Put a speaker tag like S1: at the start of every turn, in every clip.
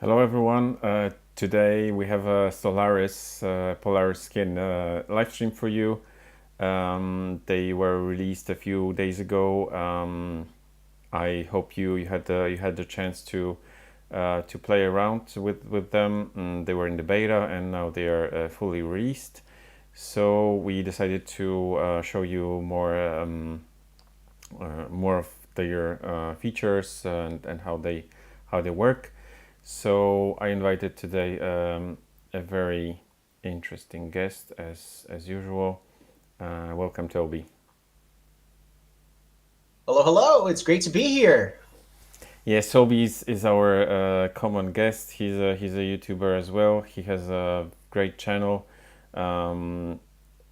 S1: Hello everyone. Today we have a Solaris Polaris skin live stream for you. They were released a few days ago. I hope you had the chance to play around with them. They were in the beta and now they are fully released. So we decided to show you more of their features and how they work. So I invited today a very interesting guest as usual. Welcome, Toby.
S2: Hello, hello. It's great to be here.
S1: Yes, Toby is our common guest. He's a YouTuber as well. He has a great channel.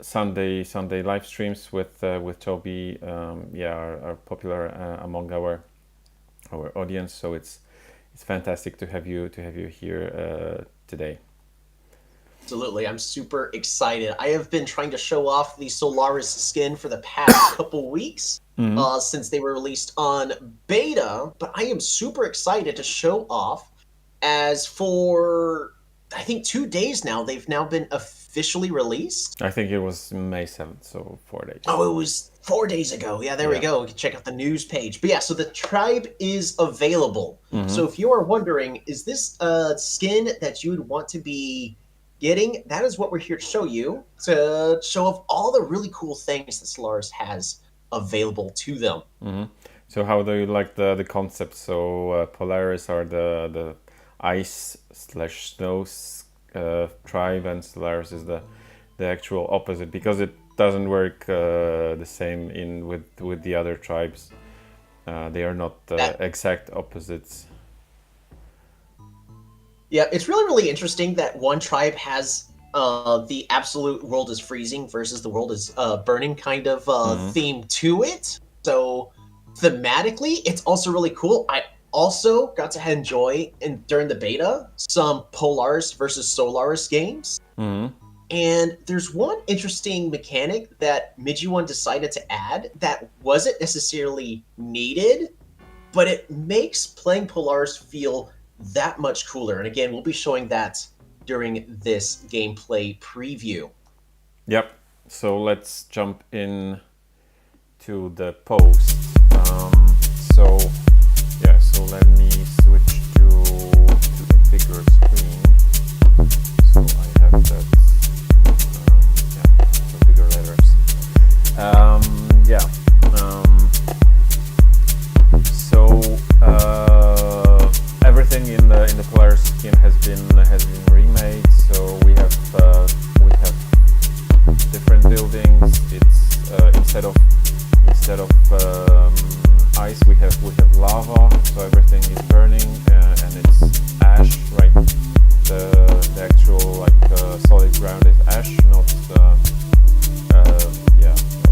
S1: Sunday live streams with Toby. Are popular among our audience. So it's fantastic to have you here today.
S2: Absolutely. I'm super excited. I have been trying to show off the Solaris skin for the past couple weeks since they were released on beta, but I am super excited to show off as for, I think, 2 days now, they've now been officially released.
S1: I think it was May 7th, so 4 days.
S2: Oh, it was 4 days ago. Yeah, there we go. We can check out the news page. But yeah, so the tribe is available. So if you are wondering, is this a skin that you would want to be getting? That is what we're here to show you, to show off all the really cool things that Solaris has available to them.
S1: So how do you like the concept? So Polaris are the ice/snow tribe, and Solaris is the actual opposite, because it doesn't work the same with the other tribes. They are not exact opposites.
S2: Yeah, it's really interesting that one tribe has the absolute world is freezing versus the world is burning kind of theme to it. So thematically, it's also really cool. I also got to enjoy, during the beta, some Polaris versus Solaris games. And there's one interesting mechanic that Midge1 decided to add that wasn't necessarily needed, but it makes playing Polaris feel that much cooler. And again, we'll be showing that during this gameplay preview.
S1: Yep. So let's jump in to the post. So let me switch to a bigger screen. So I have that. So bigger letters. Everything in the Polaris skin has been remade. So we have different buildings. It's instead of ice, we have lava. So everything is burning and it's ash. Right, the actual solid ground is ash, not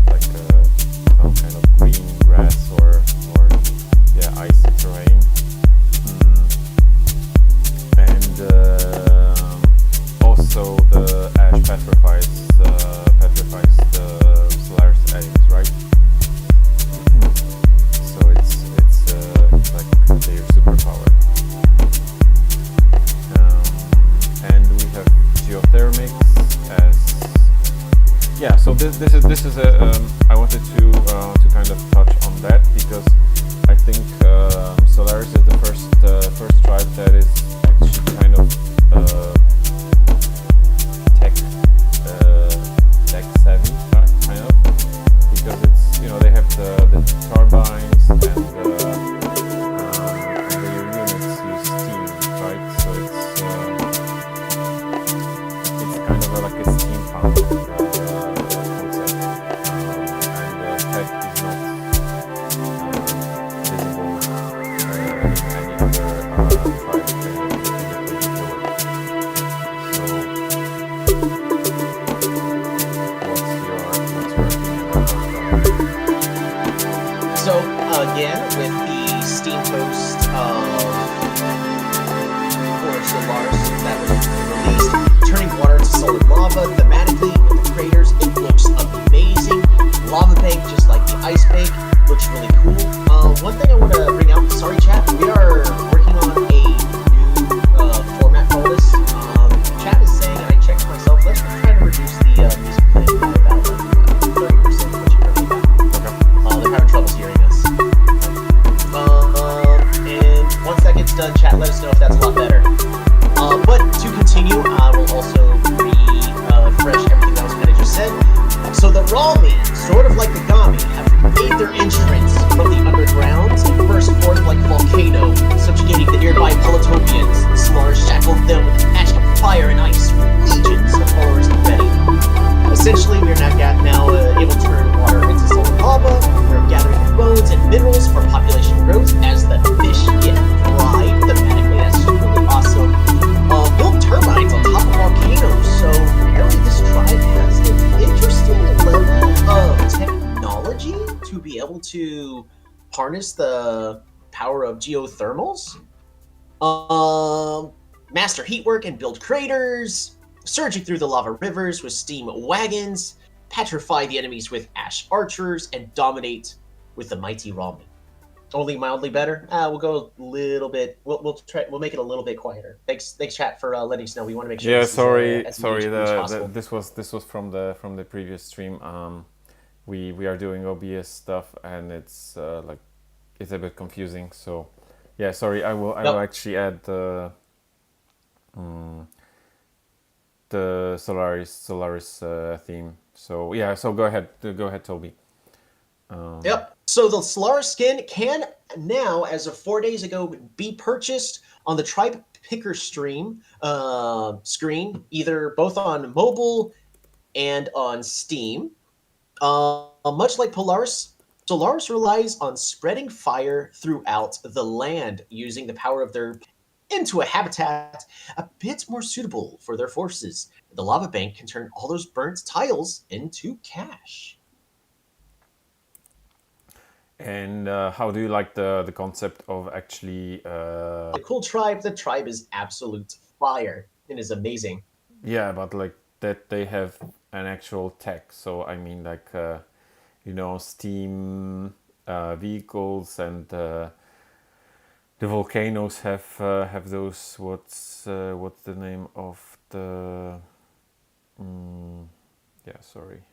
S1: like some kind of green grass or icy terrain. And also the ash petrifies the Solaris enemies, right? So it's like their superpower. And we have geothermics as so this is a I wanted to kind of touch on that, because I think Solaris is the first tribe that is actually kind of tech savvy, kind of, because it's, they have the turbines and their units use steam, right? So it's kind of like a steampunk concept, and tech is not visible in any other tribe.
S2: So again, with the Steam post for Solaris that was released, turning water to solid lava, thematically with the craters, it looks amazing. Lava bank, just like the ice bank, looks really cool. One thing I want to bring out, sorry chat, we are working on a new chat, let us know if that's a lot better. But to continue, I will also refresh everything that was kind of just said. So the Ralmi, sort of like the Gaami, have made their entrance from the underground and burst forth like a volcano, subjugating the nearby Polytopians. The Solaris shackled them with a passion of fire and ice, legions of followers confetti. Essentially, we are now able to turn water into solid lava. We're gathering bones and minerals for population growth as the fish get fried. Thematically, that's just really awesome. Build turbines on top of volcanoes, so apparently this tribe has an interesting level of technology to be able to harness the power of geothermals. Master heatwork and build craters, surging through the lava rivers with steam wagons, petrify the enemies with ash archers, and dominate with the mighty Ralmi. Only mildly better. We'll go a little bit. We'll make it a little bit quieter. Thanks, chat for letting us know. We want to make sure.
S1: Yeah,
S2: this
S1: sorry,
S2: is,
S1: sorry.
S2: as possible.
S1: This was from the previous stream. We are doing OBS stuff, and it's like it's a bit confusing. So, yeah, sorry. I will actually add the Solaris theme. So yeah, so go ahead, Toby.
S2: Yep. So the Solaris skin can now, as of 4 days ago, be purchased on the Tribe Picker screen, either both on mobile and on Steam. Much like Polaris, Solaris relies on spreading fire throughout the land, using the power of their into a habitat a bit more suitable for their forces. The lava bank can turn all those burnt tiles into cash.
S1: And how do you like the concept of actually?
S2: The cool tribe. The tribe is absolute fire. It is amazing.
S1: Yeah, but like that they have an actual tech. So I mean, like steam vehicles and the volcanoes have those. What's the name of the? Yeah, sorry.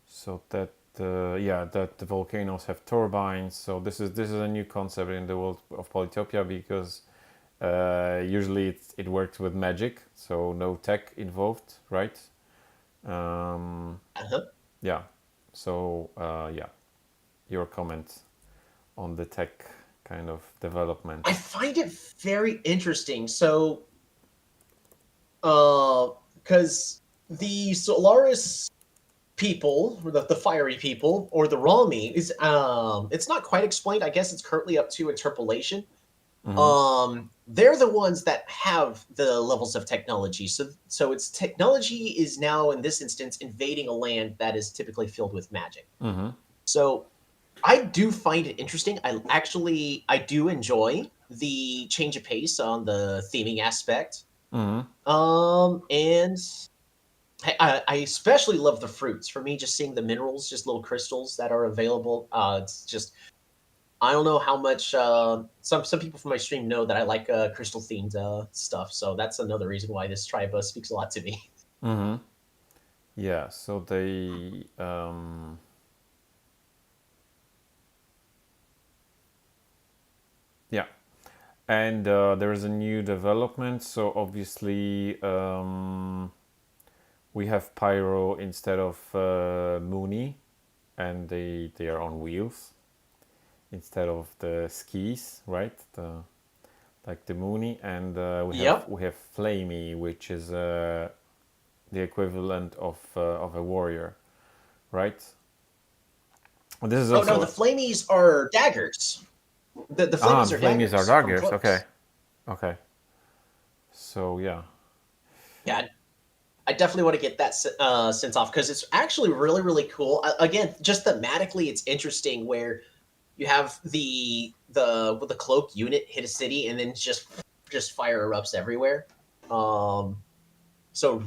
S1: So that. That the volcanoes have turbines. So this is a new concept in the world of Polytopia because usually it works with magic, so no tech involved, right? Yeah. So your comment on the tech kind of development.
S2: I find it very interesting. So, because the Solaris people, or the fiery people, or the Ralmi is it's not quite explained. I guess it's currently up to interpolation. They're the ones that have the levels of technology. So its technology is now in this instance invading a land that is typically filled with magic. So I do find it interesting. I do enjoy the change of pace on the theming aspect. And I especially love the fruits. For me, just seeing the minerals, just little crystals that are available. It's just, I don't know how much. Some people from my stream know that I like crystal themed stuff. So that's another reason why this tribe speaks a lot to me.
S1: Yeah. So they. Yeah. And there is a new development. So obviously. We have Pyro instead of Mooney, and they are on wheels instead of the skis, right? Like the Mooney, and we have Flamey, which is the equivalent of a warrior, right?
S2: This is also... no, the Flamies are daggers. The Flamies are daggers.
S1: Flamies are daggers. Okay. So yeah.
S2: Yeah. I definitely want to get that sense off because it's actually really, really cool. Again, just thematically, it's interesting where you have the cloak unit hit a city and then just fire erupts everywhere. So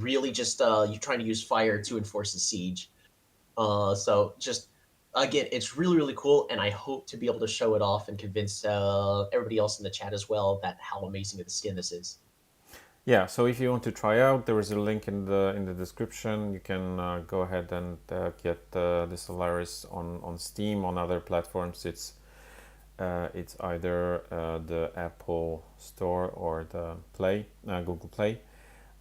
S2: really, just you're trying to use fire to enforce the siege. So just again, it's really, really cool, and I hope to be able to show it off and convince everybody else in the chat as well that how amazing of the skin this is.
S1: Yeah, so if you want to try out, there is a link in the description. You can go ahead and get the Solaris on Steam. On other platforms, it's It's either the Apple Store or the Google Play.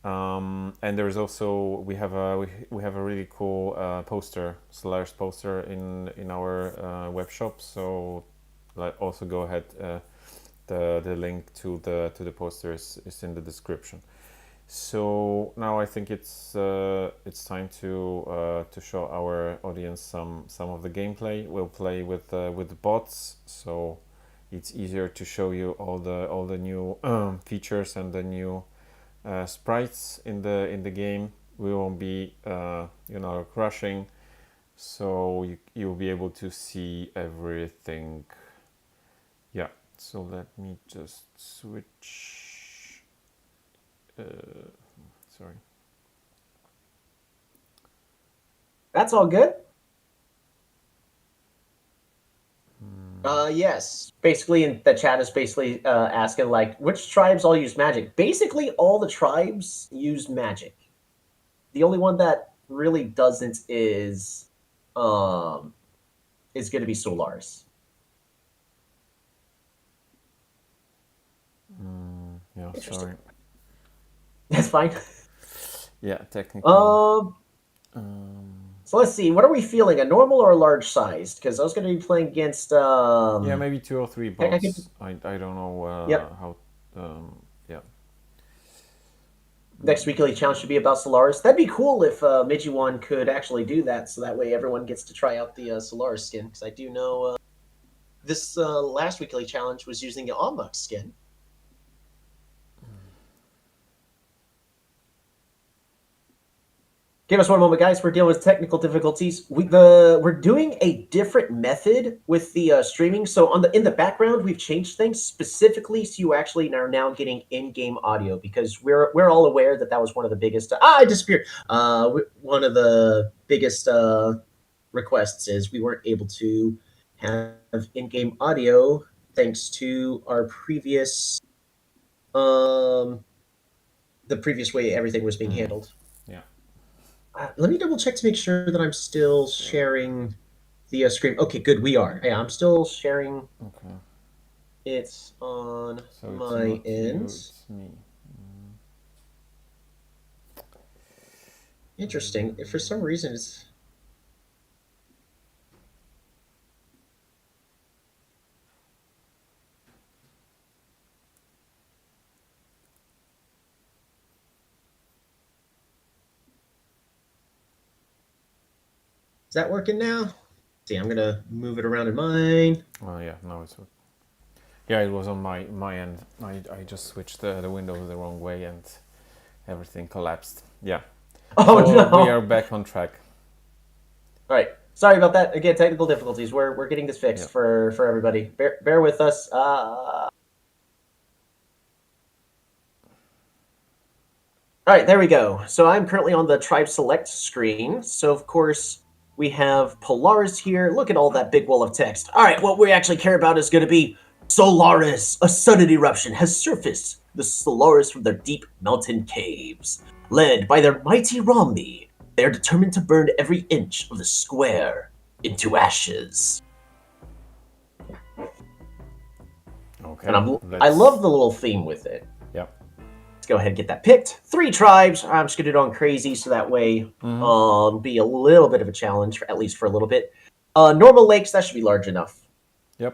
S1: And there's also we have a really cool poster, Solaris poster in our web shop. So also go ahead. The link to the poster is in the description. So now I think it's time to show our audience some of the gameplay. We'll play with the bots, so it's easier to show you all the new features and the new sprites in the game. We won't be crushing, so you'll be able to see everything. Yeah. So let me just switch. Sorry.
S2: That's all good. Yes. Basically, in the chat is basically asking like, which tribes all use magic? Basically, all the tribes use magic. The only one that really doesn't is going to be Solaris.
S1: Yeah, sorry.
S2: That's fine.
S1: Yeah, technically.
S2: So let's see. What are we feeling? A normal or a large sized? Because I was going to be playing against.
S1: Yeah, maybe 2 or 3 bots. I don't know
S2: yep.
S1: how. Yeah.
S2: Next weekly challenge should be about Solaris. That'd be cool if Mijiwan could actually do that, so that way everyone gets to try out the Solaris skin. Because I do know this last weekly challenge was using the Omux skin. Give us one moment, guys. We're dealing with technical difficulties. We're doing a different method with the streaming. So in the background, we've changed things specifically so you actually are now getting in-game audio, because we're all aware that was one of the biggest. I disappeared. One of the biggest requests is we weren't able to have in-game audio thanks to our previous the previous way everything was being handled.
S1: Yeah.
S2: Let me double check to make sure that I'm still sharing the screen. Okay, good. We are. Yeah, I'm still sharing.
S1: Okay.
S2: It's on
S1: so
S2: my end.
S1: It's me.
S2: Interesting. If for some reason it's. Is that working now? See, I'm gonna move it around in mine.
S1: Oh yeah, now it's working. Yeah, it was on my end. I just switched the windows the wrong way and everything collapsed. Yeah.
S2: Oh
S1: so
S2: no!
S1: We are back on track.
S2: All right. Sorry about that. Again, technical difficulties. We're getting this fixed for everybody. Bear with us. All right, there we go. So I'm currently on the tribe select screen. So of course we have Polaris here. Look at all that big wall of text. All right, what we actually care about is going to be Solaris. A sudden eruption has surfaced the Solaris from their deep mountain caves. Led by their mighty Ralmi, they are determined to burn every inch of the square into ashes.
S1: Okay.
S2: And I love the little theme with it.
S1: Yep.
S2: Let's go ahead and get that picked. 3 tribes. I'm just going to do it on crazy, so that way be a little bit of a challenge, at least for a little bit. Normal lakes, that should be large enough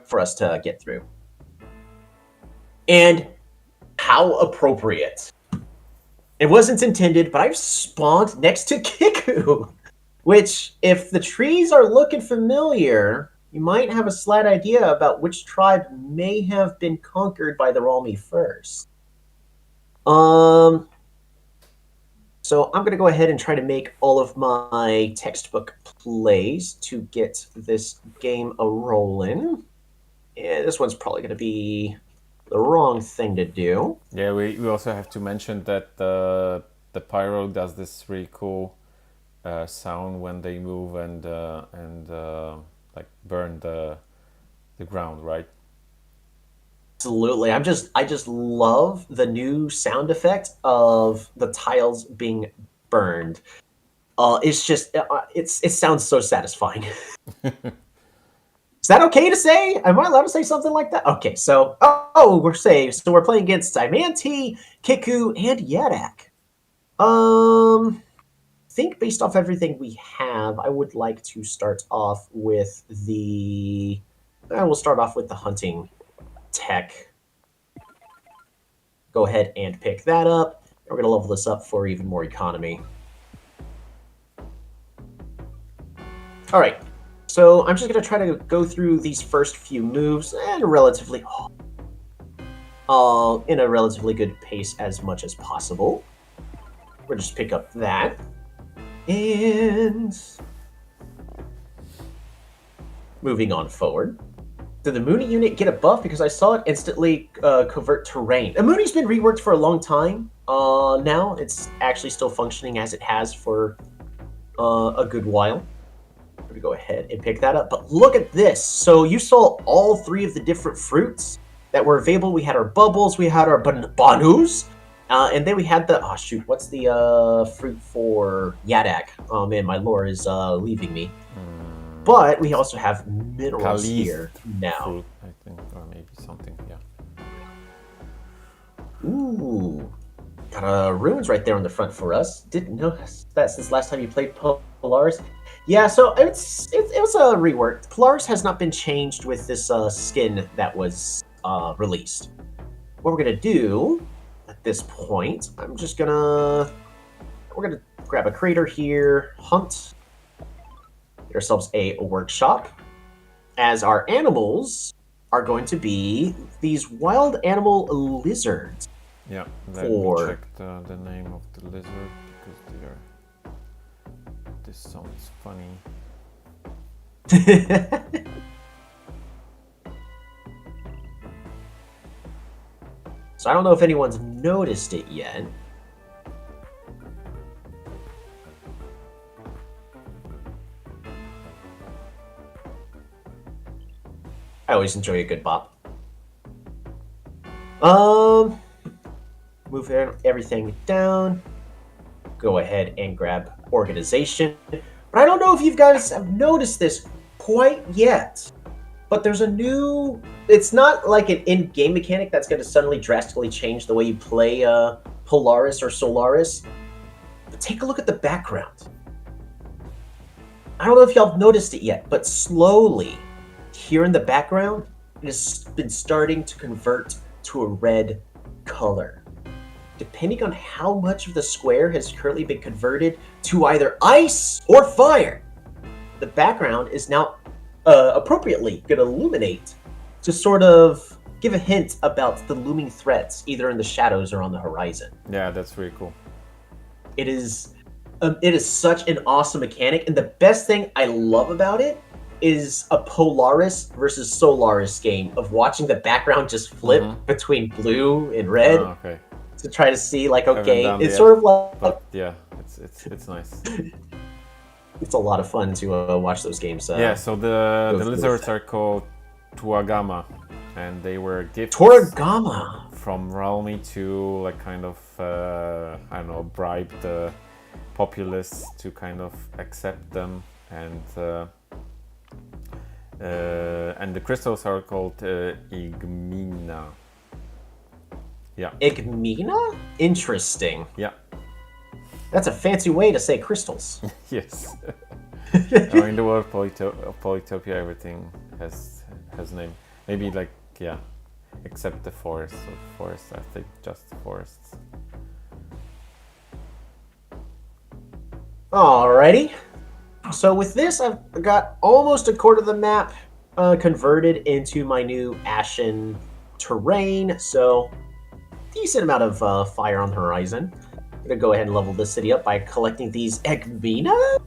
S2: for us to get through. And how appropriate. It wasn't intended, but I've spawned next to Kiku, which, if the trees are looking familiar, you might have a slight idea about which tribe may have been conquered by the Ralmi first. So I'm going to go ahead and try to make all of my textbook plays to get this game a-rolling. Yeah, this one's probably going to be the wrong thing to do.
S1: Yeah, we also have to mention that the Pyro does this really cool sound when they move and like burn the ground, right?
S2: Absolutely. I just love the new sound effect of the tiles being burned. It's just it sounds so satisfying. Is that okay to say? Am I allowed to say something like that? Okay, so we're safe. So we're playing against Diamante, Kiku, and Yadak. I think based off everything we have, I would like to start off with the. We'll start off with the hunting tech. Go ahead and pick that up. We're going to level this up for even more economy. All right. So I'm just going to try to go through these first few moves in a relatively good pace as much as possible. We'll just pick up that. And moving on forward. Did the Mooney unit get a buff? Because I saw it instantly convert terrain. The Mooney's been reworked for a long time. Now it's actually still functioning as it has for a good while. We're going to go ahead and pick that up. But look at this. So you saw all three of the different fruits that were available. We had our bubbles. We had our banus. And then we had the... Oh, shoot. What's the fruit for Yadak? Oh, man. My lore is leaving me. But we also have minerals here now.
S1: Fruit, I think. Or maybe something. Yeah.
S2: Ooh. Got ruins right there on the front for us. Didn't notice that since last time you played Polaris. Yeah, so it was a rework. Polaris has not been changed with this skin that was released. What we're gonna do at this point, we're gonna grab a crater here, hunt, get ourselves a workshop, as our animals are going to be these wild animal lizards.
S1: Yeah, let me check the name of the lizard because they are. This sounds funny.
S2: So I don't know if anyone's noticed it yet. I always enjoy a good bop. Move everything down. Go ahead and grab organization. But I don't know if you guys have noticed this quite yet. But there's a new... It's not like an in-game mechanic that's going to suddenly drastically change the way you play Polaris or Solaris. But take a look at the background. I don't know if y'all have noticed it yet, but slowly, here in the background, it has been starting to convert to a red color. Depending on how much of the square has currently been converted to either ice or fire, the background is now appropriately going to illuminate to sort of give a hint about the looming threats, either in the shadows or on the horizon.
S1: Yeah, that's really cool.
S2: It is such an awesome mechanic, and the best thing I love about it is a Polaris versus Solaris game of watching the background just flip between blue and red.
S1: Oh, okay.
S2: To try to see, like, okay, it's sort of like...
S1: But yeah, it's nice.
S2: It's a lot of fun to watch those games.
S1: Yeah, so the lizards are called Tuagama, and they were gifts
S2: Tuagama
S1: from Ralmi to, like, kind of, I don't know, bribe the populace to kind of accept them, and the crystals are called Igmina. Yeah.
S2: Igmina? Interesting.
S1: Yeah.
S2: That's a fancy way to say crystals.
S1: Yes. In the world of Polytopia, everything has name. Maybe, like, yeah, except the forests. So forests, I think, just forests.
S2: Alrighty. So with this, I've got almost a quarter of the map converted into my new ashen terrain. So decent amount of fire on the horizon. I'm going to go ahead and level this city up by collecting these Igmina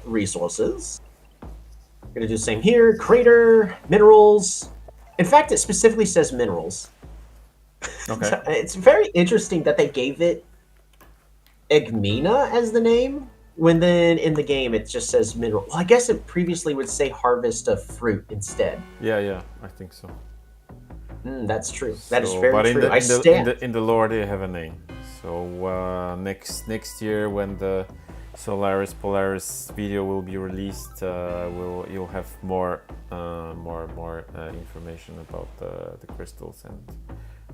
S2: resources. I'm going to do the same here. Crater, minerals. In fact, it specifically says minerals.
S1: Okay.
S2: It's very interesting that they gave it Igmina as the name, when then in the game it just says mineral. Well, I guess it previously would say harvest of fruit instead.
S1: Yeah, I think so.
S2: That's true. That is very true.
S1: In the lore, they have a name. So next year, when the Solaris Polaris video will be released. You'll have more information about the crystals and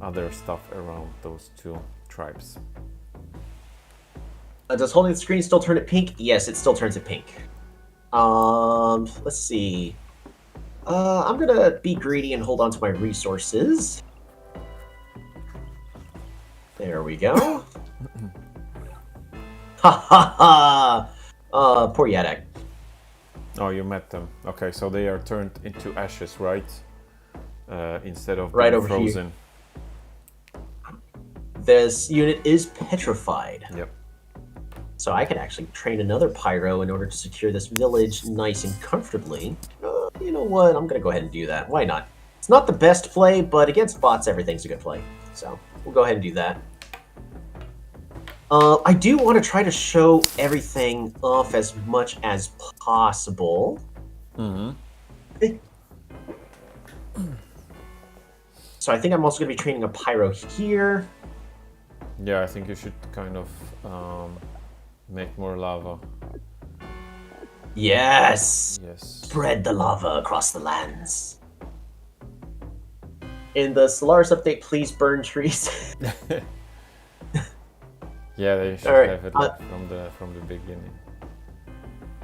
S1: other stuff around those two tribes.
S2: Does holding the screen still turn it pink? Yes, it still turns it pink. Let's see. I'm gonna be greedy and hold on to my resources. There we go. Ha ha ha! Poor Yadak.
S1: Oh, you met them. Okay, so they are turned into ashes, right? Instead of
S2: Right
S1: being
S2: over
S1: frozen.
S2: Here. This unit is petrified.
S1: Yep.
S2: So I could actually train another Pyro in order to secure this village nice and comfortably. You know what? I'm gonna go ahead and do that. Why not? It's not the best play, but against bots, everything's a good play. So we'll go ahead and do that. I do want to try to show everything off as much as possible.
S1: Mm-hmm.
S2: So I think I'm also going to be training a Pyro here.
S1: Yeah, I think you should kind of make more lava.
S2: Yes!
S1: Yes.
S2: Spread the lava across the lands. In the Solaris update, please burn trees.
S1: Yeah, they should
S2: right,
S1: have it like from the beginning.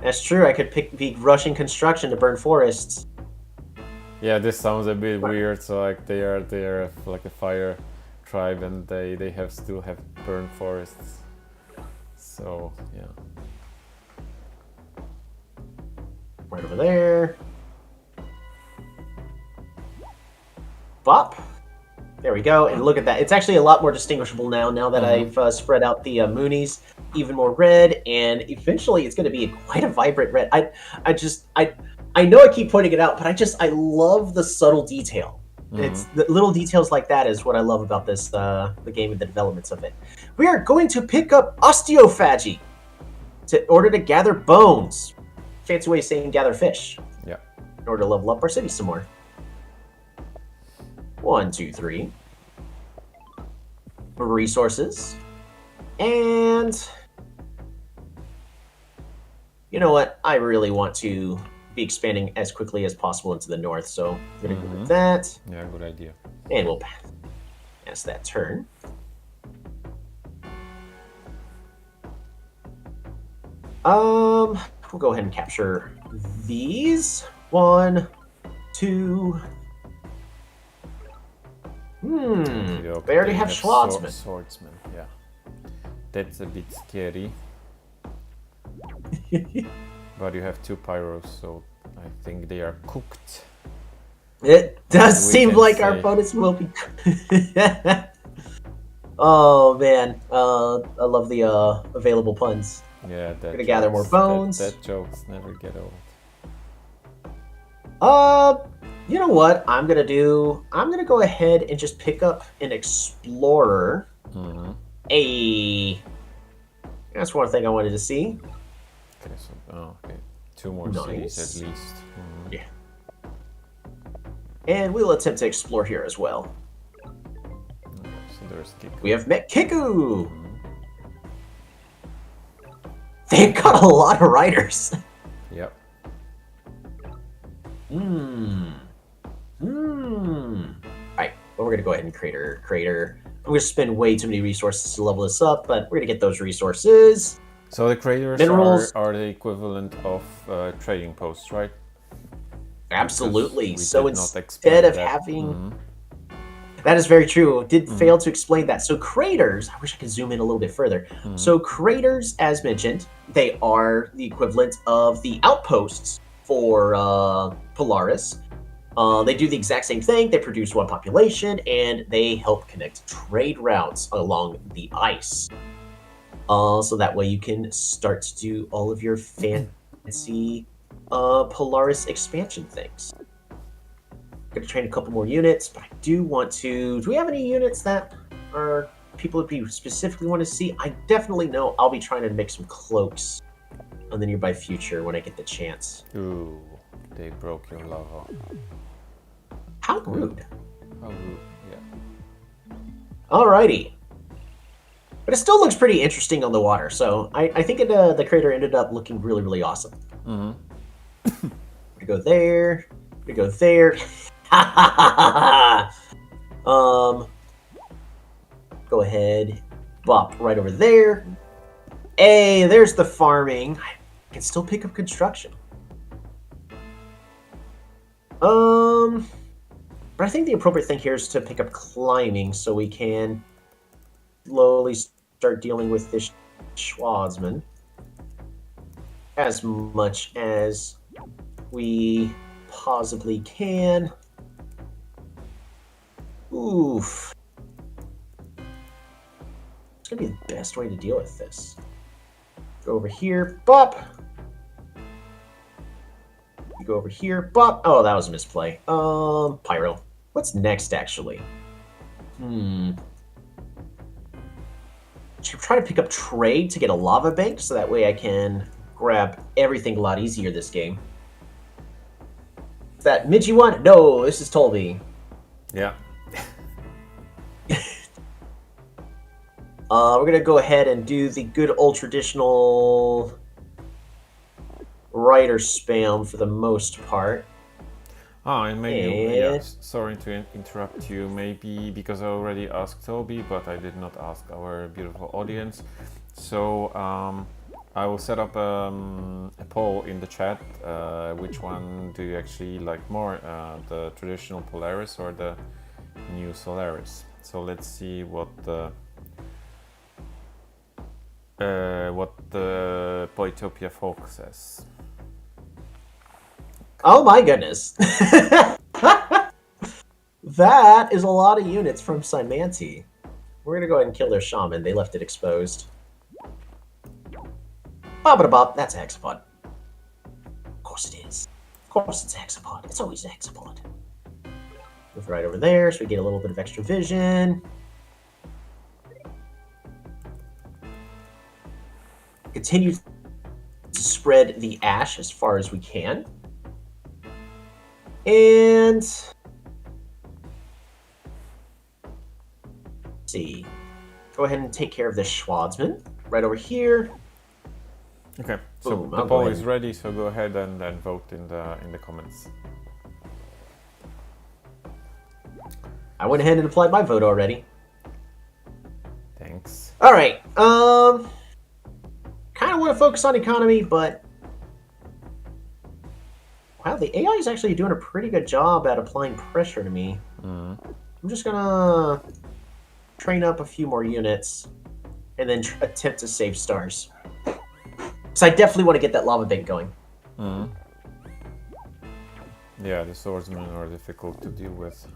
S2: That's true. I could be rushing construction to burn forests.
S1: Yeah, this sounds a bit weird. So like they are like a fire tribe, and they still have burned forests. So yeah.
S2: Right over there. Bop. There we go, and look at that. It's actually a lot more distinguishable now that I've spread out the Moonies even more red, and eventually it's going to be quite a vibrant red. I know I keep pointing it out, but I love the subtle detail. It's the little details like that is what I love about this the game and the developments of it. We are going to pick up osteophagy in order to gather bones. Fancy way of saying gather fish.
S1: Yeah.
S2: In order to level up our city some more. 1, 2, 3. Resources. And you know what? I really want to be expanding as quickly as possible into the north, so I'm gonna go with that.
S1: Yeah, good idea.
S2: And we'll pass that turn. We'll go ahead and capture these. 1, 2.
S1: Okay,
S2: They already have Schlotzman.
S1: Swordsman, yeah. That's a bit scary. But you have 2 Pyros, so I think they are cooked.
S2: It does seem like our opponents will be. Oh man, I love the available puns.
S1: Yeah, that
S2: gonna gather more bones.
S1: That jokes never get old.
S2: You know what I'm gonna do? I'm gonna go ahead and just pick up an explorer. That's one thing I wanted to see.
S1: Okay, so okay, 2 more cities at least.
S2: Yeah. And we'll attempt to explore here as well.
S1: Okay, so there's Kiku.
S2: We have met Kiku! They've got a lot of riders.
S1: Yep.
S2: Alright, well, we're gonna go ahead and crater. I'm gonna spend way too many resources to level this up, but we're gonna get those resources.
S1: So the craters are the equivalent of trading posts, right?
S2: Absolutely. So instead of having... That is very true. Did fail to explain that. So craters, I wish I could zoom in a little bit further. So craters, as mentioned, they are the equivalent of the outposts for Polaris. They do the exact same thing. They produce one population, and they help connect trade routes along the ice. So that way you can start to do all of your fancy Polaris expansion things. I'm gonna train a couple more units, but I do want to... Do we have any units that are people that we specifically want to see? I definitely know I'll be trying to make some cloaks on the nearby future when I get the chance.
S1: Ooh, they broke your lava.
S2: How rude.
S1: How rude, yeah.
S2: Alrighty. But it still looks pretty interesting on the water, so I think the crater ended up looking really, really awesome. We go there. We go there. Go ahead. Bop right over there. Hey, there's the farming. I can still pick up construction. But I think the appropriate thing here is to pick up climbing so we can slowly start dealing with this Schwarzman as much as we possibly can. Oof. It's gonna be the best way to deal with this. Go over here, bop. You go over here, bop. Oh, that was a misplay. Pyro. What's next, actually? Should try to pick up trade to get a lava bank, so that way I can grab everything a lot easier this game. Is that Midgie one? No, this is Tolby.
S1: Yeah.
S2: We're gonna go ahead and do the good old traditional writer spam for the most part.
S1: Oh, and maybe, yeah, sorry to interrupt you, maybe because I already asked Toby, but I did not ask our beautiful audience. So I will set up a poll in the chat. Which one do you actually like more, the traditional Polaris or the new Solaris? So let's see what the Polytopia folk says.
S2: Oh my goodness. That is a lot of units from Simanti. We're gonna go ahead and kill their shaman. They left it exposed. Bop, that's a hexapod. Of course it is. Of course it's a hexapod. It's always a hexapod. Move right over there so we get a little bit of extra vision. Continue to spread the ash as far as we can. And let's see. Go ahead and take care of this Schwarzman right over here.
S1: Okay, so boom, the poll is ready, so go ahead and vote in the comments.
S2: I went ahead and applied my vote already.
S1: Thanks.
S2: All right. Kind of want to focus on economy, but wow, the AI is actually doing a pretty good job at applying pressure to me. I'm just gonna train up a few more units and then attempt to save stars. Because I definitely want to get that lava bank going.
S1: Yeah, the swordsmen are difficult to deal with.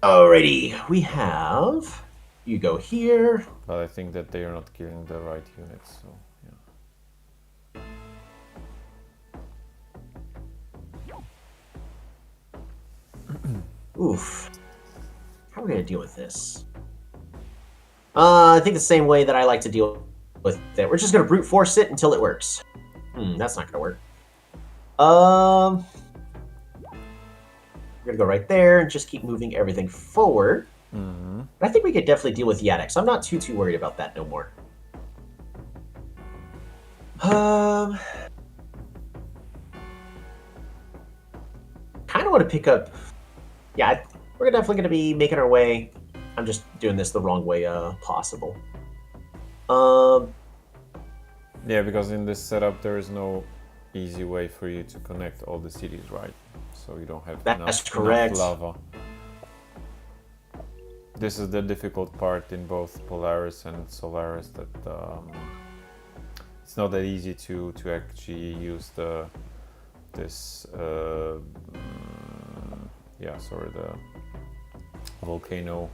S2: Alrighty, we have... You go here.
S1: But I think that they are not killing the right units, so yeah.
S2: Oof. How are we going to deal with this? I think the same way that I like to deal with it. We're just going to brute force it until it works. That's not going to work. We're going to go right there and just keep moving everything forward. I think we could definitely deal with Yadex. I'm not too worried about that no more. Kind of want to pick up... Yeah, we're definitely going to be making our way. I'm just doing this the wrong way possible.
S1: Yeah, because in this setup there is no easy way for you to connect all the cities, right? So you don't have enough lava. This is the difficult part in both Polaris and Solaris, that it's not that easy to actually use the volcano.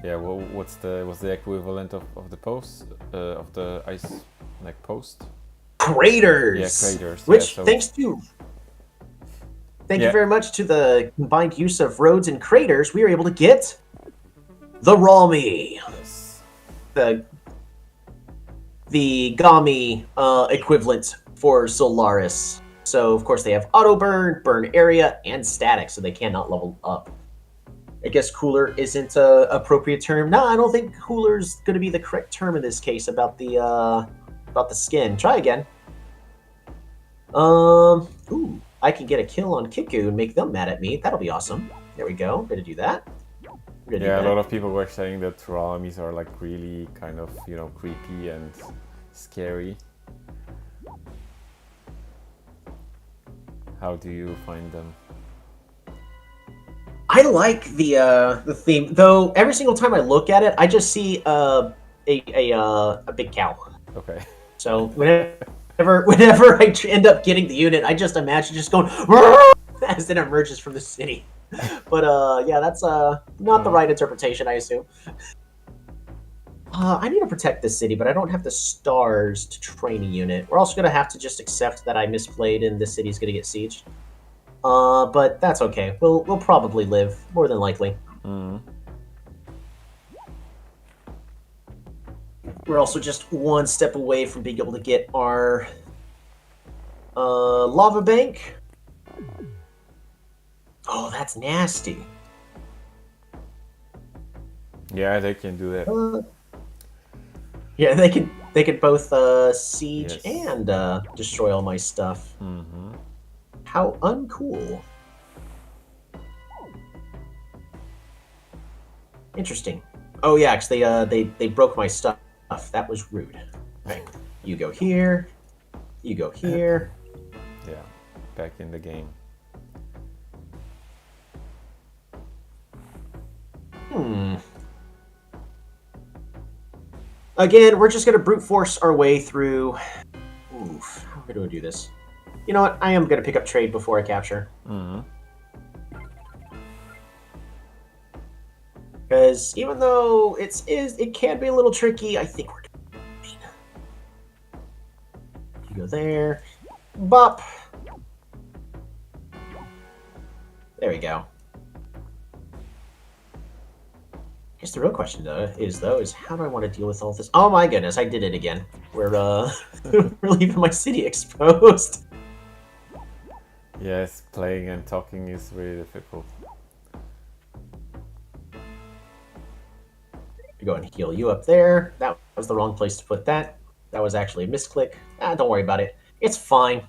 S1: Yeah, well, what's the equivalent of the post of the ice neck post?
S2: Craters.
S1: Yeah, craters.
S2: Which,
S1: yeah, so
S2: thank you very much to the combined use of roads and craters, we were able to get the Ralmi.
S1: Yes.
S2: The Gaami equivalent for Solaris. So, of course, they have auto burn, burn area, and static, so they cannot level up. I guess cooler isn't a appropriate term. No, I don't think cooler's going to be the correct term in this case about the skin. Try again. Ooh, I can get a kill on Kiku and make them mad at me. That'll be awesome. There we go. Gonna do that.
S1: Yeah, a lot of people were saying that Ralmis are like really kind of, creepy and scary. How do you find them?
S2: I like the theme, though. Every single time I look at it, I just see a big cow.
S1: Okay.
S2: So whenever I end up getting the unit, I just imagine just going as it emerges from the city. But yeah, that's not the right interpretation, I assume. I need to protect this city, but I don't have the stars to train a unit. We're also gonna have to just accept that I misplayed and this city's gonna get sieged. But that's okay. We'll probably live, more than likely. We're also just one step away from being able to get our lava bank. Oh, that's nasty.
S1: Yeah, they can do that.
S2: Yeah, they can both siege
S1: Yes.
S2: and destroy all my stuff. How uncool. Interesting. Oh yeah, cause they broke my stuff. That was rude. Right. You go here. You go here.
S1: Yeah, back in the game.
S2: Again, we're just gonna brute force our way through. Oof, how do I do this? You know what? I am gonna pick up trade before I capture. Because even though it can be a little tricky, I think we're gonna be fine. You go there. Bop. There we go. I guess the real question is how do I want to deal with all this? Oh my goodness, I did it again. We're we're leaving my city exposed.
S1: Yes, playing and talking is really difficult.
S2: Go and heal you up there. That was the wrong place to put that. That was actually a misclick. Don't worry about it. It's fine.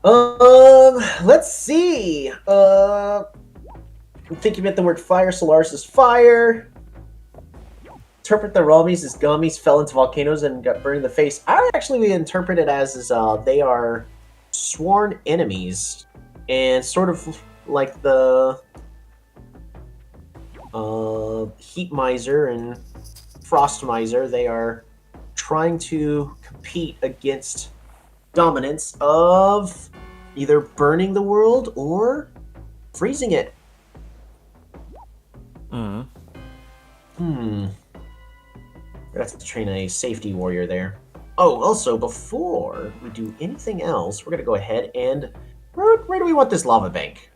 S2: Let's see. I'm thinking about the word fire. Solaris is fire. Interpret the Ralmis as Gaamis fell into volcanoes and got burned in the face. I actually interpret it as they are sworn enemies, and sort of like the Heat Miser and Frost Miser. They are trying to compete against dominance of either burning the world or freezing it. We're gonna have to train a safety warrior there. Oh, also, before we do anything else, we're gonna go ahead and where do we want this lava bank?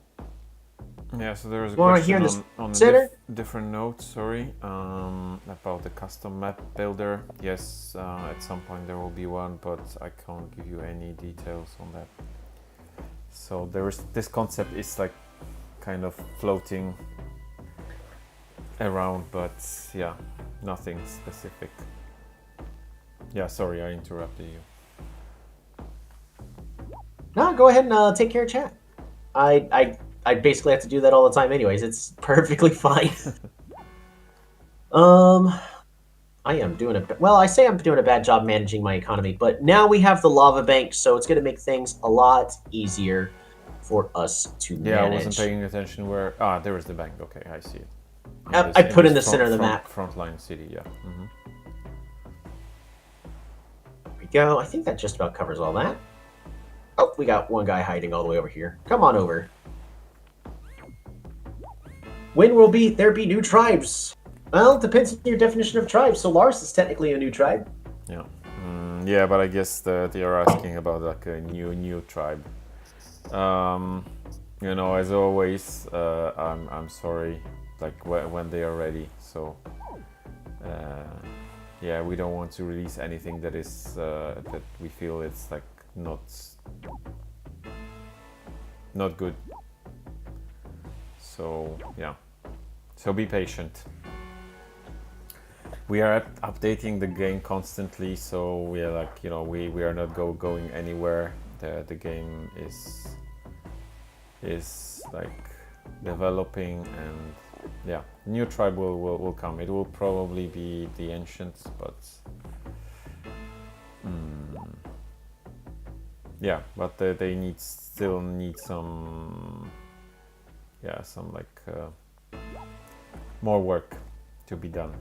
S1: Yeah, so there was a
S2: Well,
S1: question
S2: here in the
S1: on
S2: center?
S1: a different note, sorry, about the custom map builder. Yes, at some point there will be one, but I can't give you any details on that. So this concept is like kind of floating around, but yeah, nothing specific. Yeah, sorry, I interrupted you.
S2: No, go ahead and take care of chat. I basically have to do that all the time anyways. It's perfectly fine. I am doing I say I'm doing a bad job managing my economy, but now we have the lava bank, so it's going to make things a lot easier for us to manage.
S1: Yeah, I wasn't paying attention where... there is the bank. Okay, I see it.
S2: I put in the center of the map.
S1: Frontline city, yeah.
S2: There we go. I think that just about covers all that. Oh, we got one guy hiding all the way over here. Come on over. When will there be new tribes? Well, it depends on your definition of tribe. Solaris is technically a new tribe.
S1: Yeah. Yeah, but I guess they are asking about like a new tribe. You know, as always, I'm sorry, like when they are ready. So, yeah, we don't want to release anything that is that we feel it's like not good. So yeah, so be patient. We are updating the game constantly, so we are like, you know, we are not going anywhere. The game is like developing, and yeah, new tribe will come. It will probably be the ancients, but yeah, but they still need some more work to be done.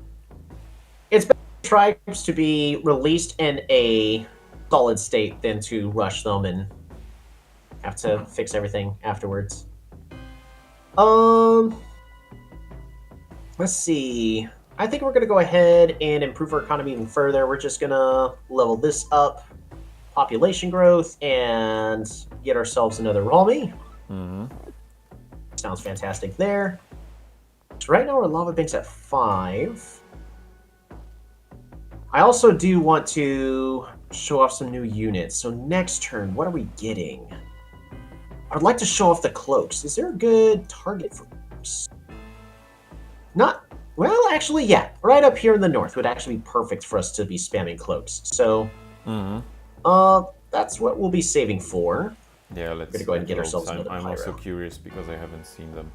S2: It's better for tribes to be released in a solid state than to rush them and have to fix everything afterwards. Let's see. I think we're going to go ahead and improve our economy even further. We're just going to level this up, population growth, and get ourselves another Ralmi. Sounds fantastic there. So right now our lava bank's at 5. I also do want to show off some new units. So next turn, what are we getting? I would like to show off the cloaks. Is there a good target for cloaks? Not, well, actually, yeah. Right up here in the north would actually be perfect for us to be spamming cloaks. So, that's what we'll be saving for.
S1: Yeah, let's
S2: go ahead and get ourselves another
S1: I'm
S2: Pyro.
S1: also curious because I haven't seen them.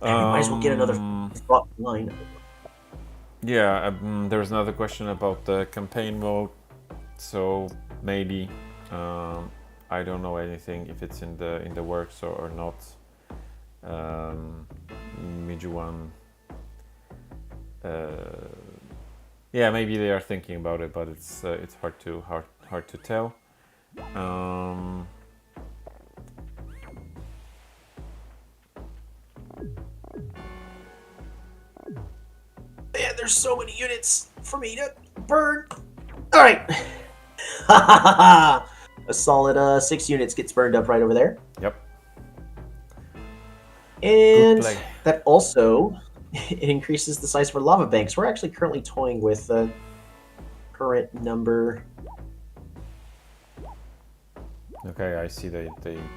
S2: And we might as well get another front line.
S1: Yeah, there's another question about the campaign mode. So maybe I don't know anything if it's in the works or not. Mijuan. Yeah, maybe they are thinking about it, but it's hard to tell.
S2: Man, there's so many units for me to burn. All right. A solid 6 units gets burned up right over there.
S1: Yep.
S2: And that also it increases the size of our lava banks. We're actually currently toying with the current number.
S1: Okay, I see they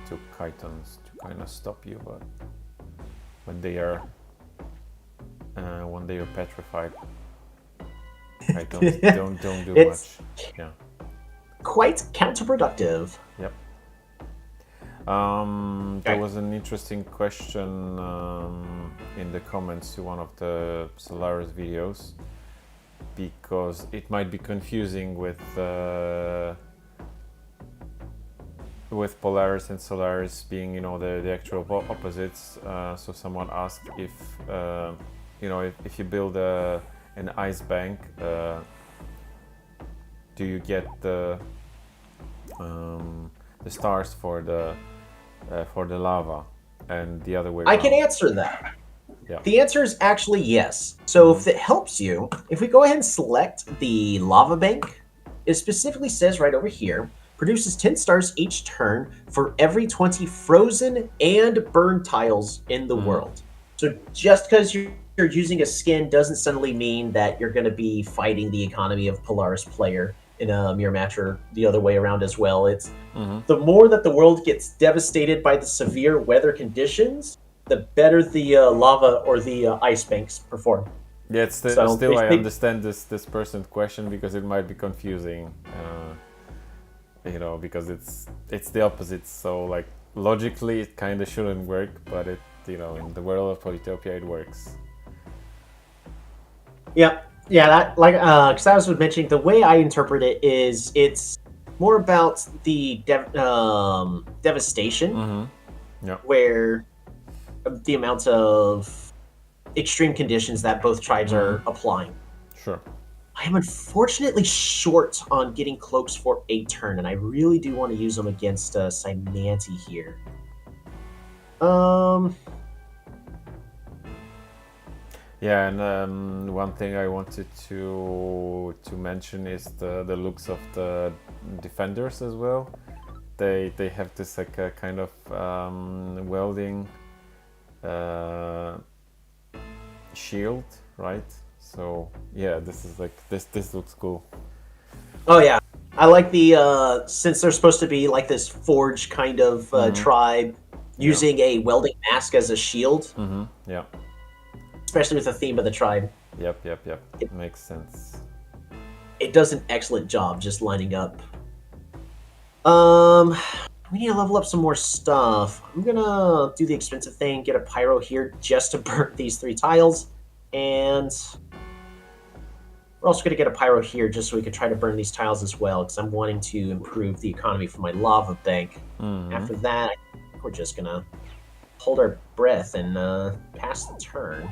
S1: took chitons to kind of stop you, but when they are petrified, I don't do much. Yeah.
S2: Quite counterproductive.
S1: Yep. There was an interesting question in the comments to one of the Solaris videos, because it might be confusing with Polaris and Solaris being, you know, the actual opposites. So someone asked if you know, if you build an ice bank, do you get the stars for the lava, and the other way around?
S2: I can answer that.
S1: Yeah.
S2: The answer is actually yes. So if it helps you, if we go ahead and select the lava bank, it specifically says right over here, produces 10 stars each turn for every 20 frozen and burned tiles in the world. So just because you're using a skin doesn't suddenly mean that you're going to be fighting the economy of Polaris player in a mirror match, or the other way around as well. It's the more that the world gets devastated by the severe weather conditions, the better the lava or the ice banks perform.
S1: Yeah, it's still I understand this person's question, because it might be confusing, you know, because it's the opposite. So like logically it kind of shouldn't work, but it, you know, in the world of Polytopia it works.
S2: Yeah, that, like, because I was mentioning, the way I interpret it is it's more about the devastation, where the amount of extreme conditions that both tribes are applying.
S1: Sure.
S2: I am unfortunately short on getting cloaks for a turn, and I really do want to use them against Cymanti here.
S1: Yeah, and one thing I wanted to mention is the looks of the defenders as well. They have this like a kind of welding shield, right? So yeah, this is like this looks cool.
S2: Oh yeah, I like the since they're supposed to be like this forge kind of tribe. using a welding mask as a shield,
S1: Yeah.
S2: especially with the theme of the tribe.
S1: Yep. It makes sense.
S2: It does an excellent job just lining up. We need to level up some more stuff. I'm gonna do the expensive thing, get a pyro here just to burn these 3 tiles, and we're also gonna get a pyro here just so we can try to burn these tiles as well, because I'm wanting to improve the economy for my lava bank. After that, we're just gonna hold our breath and pass the turn.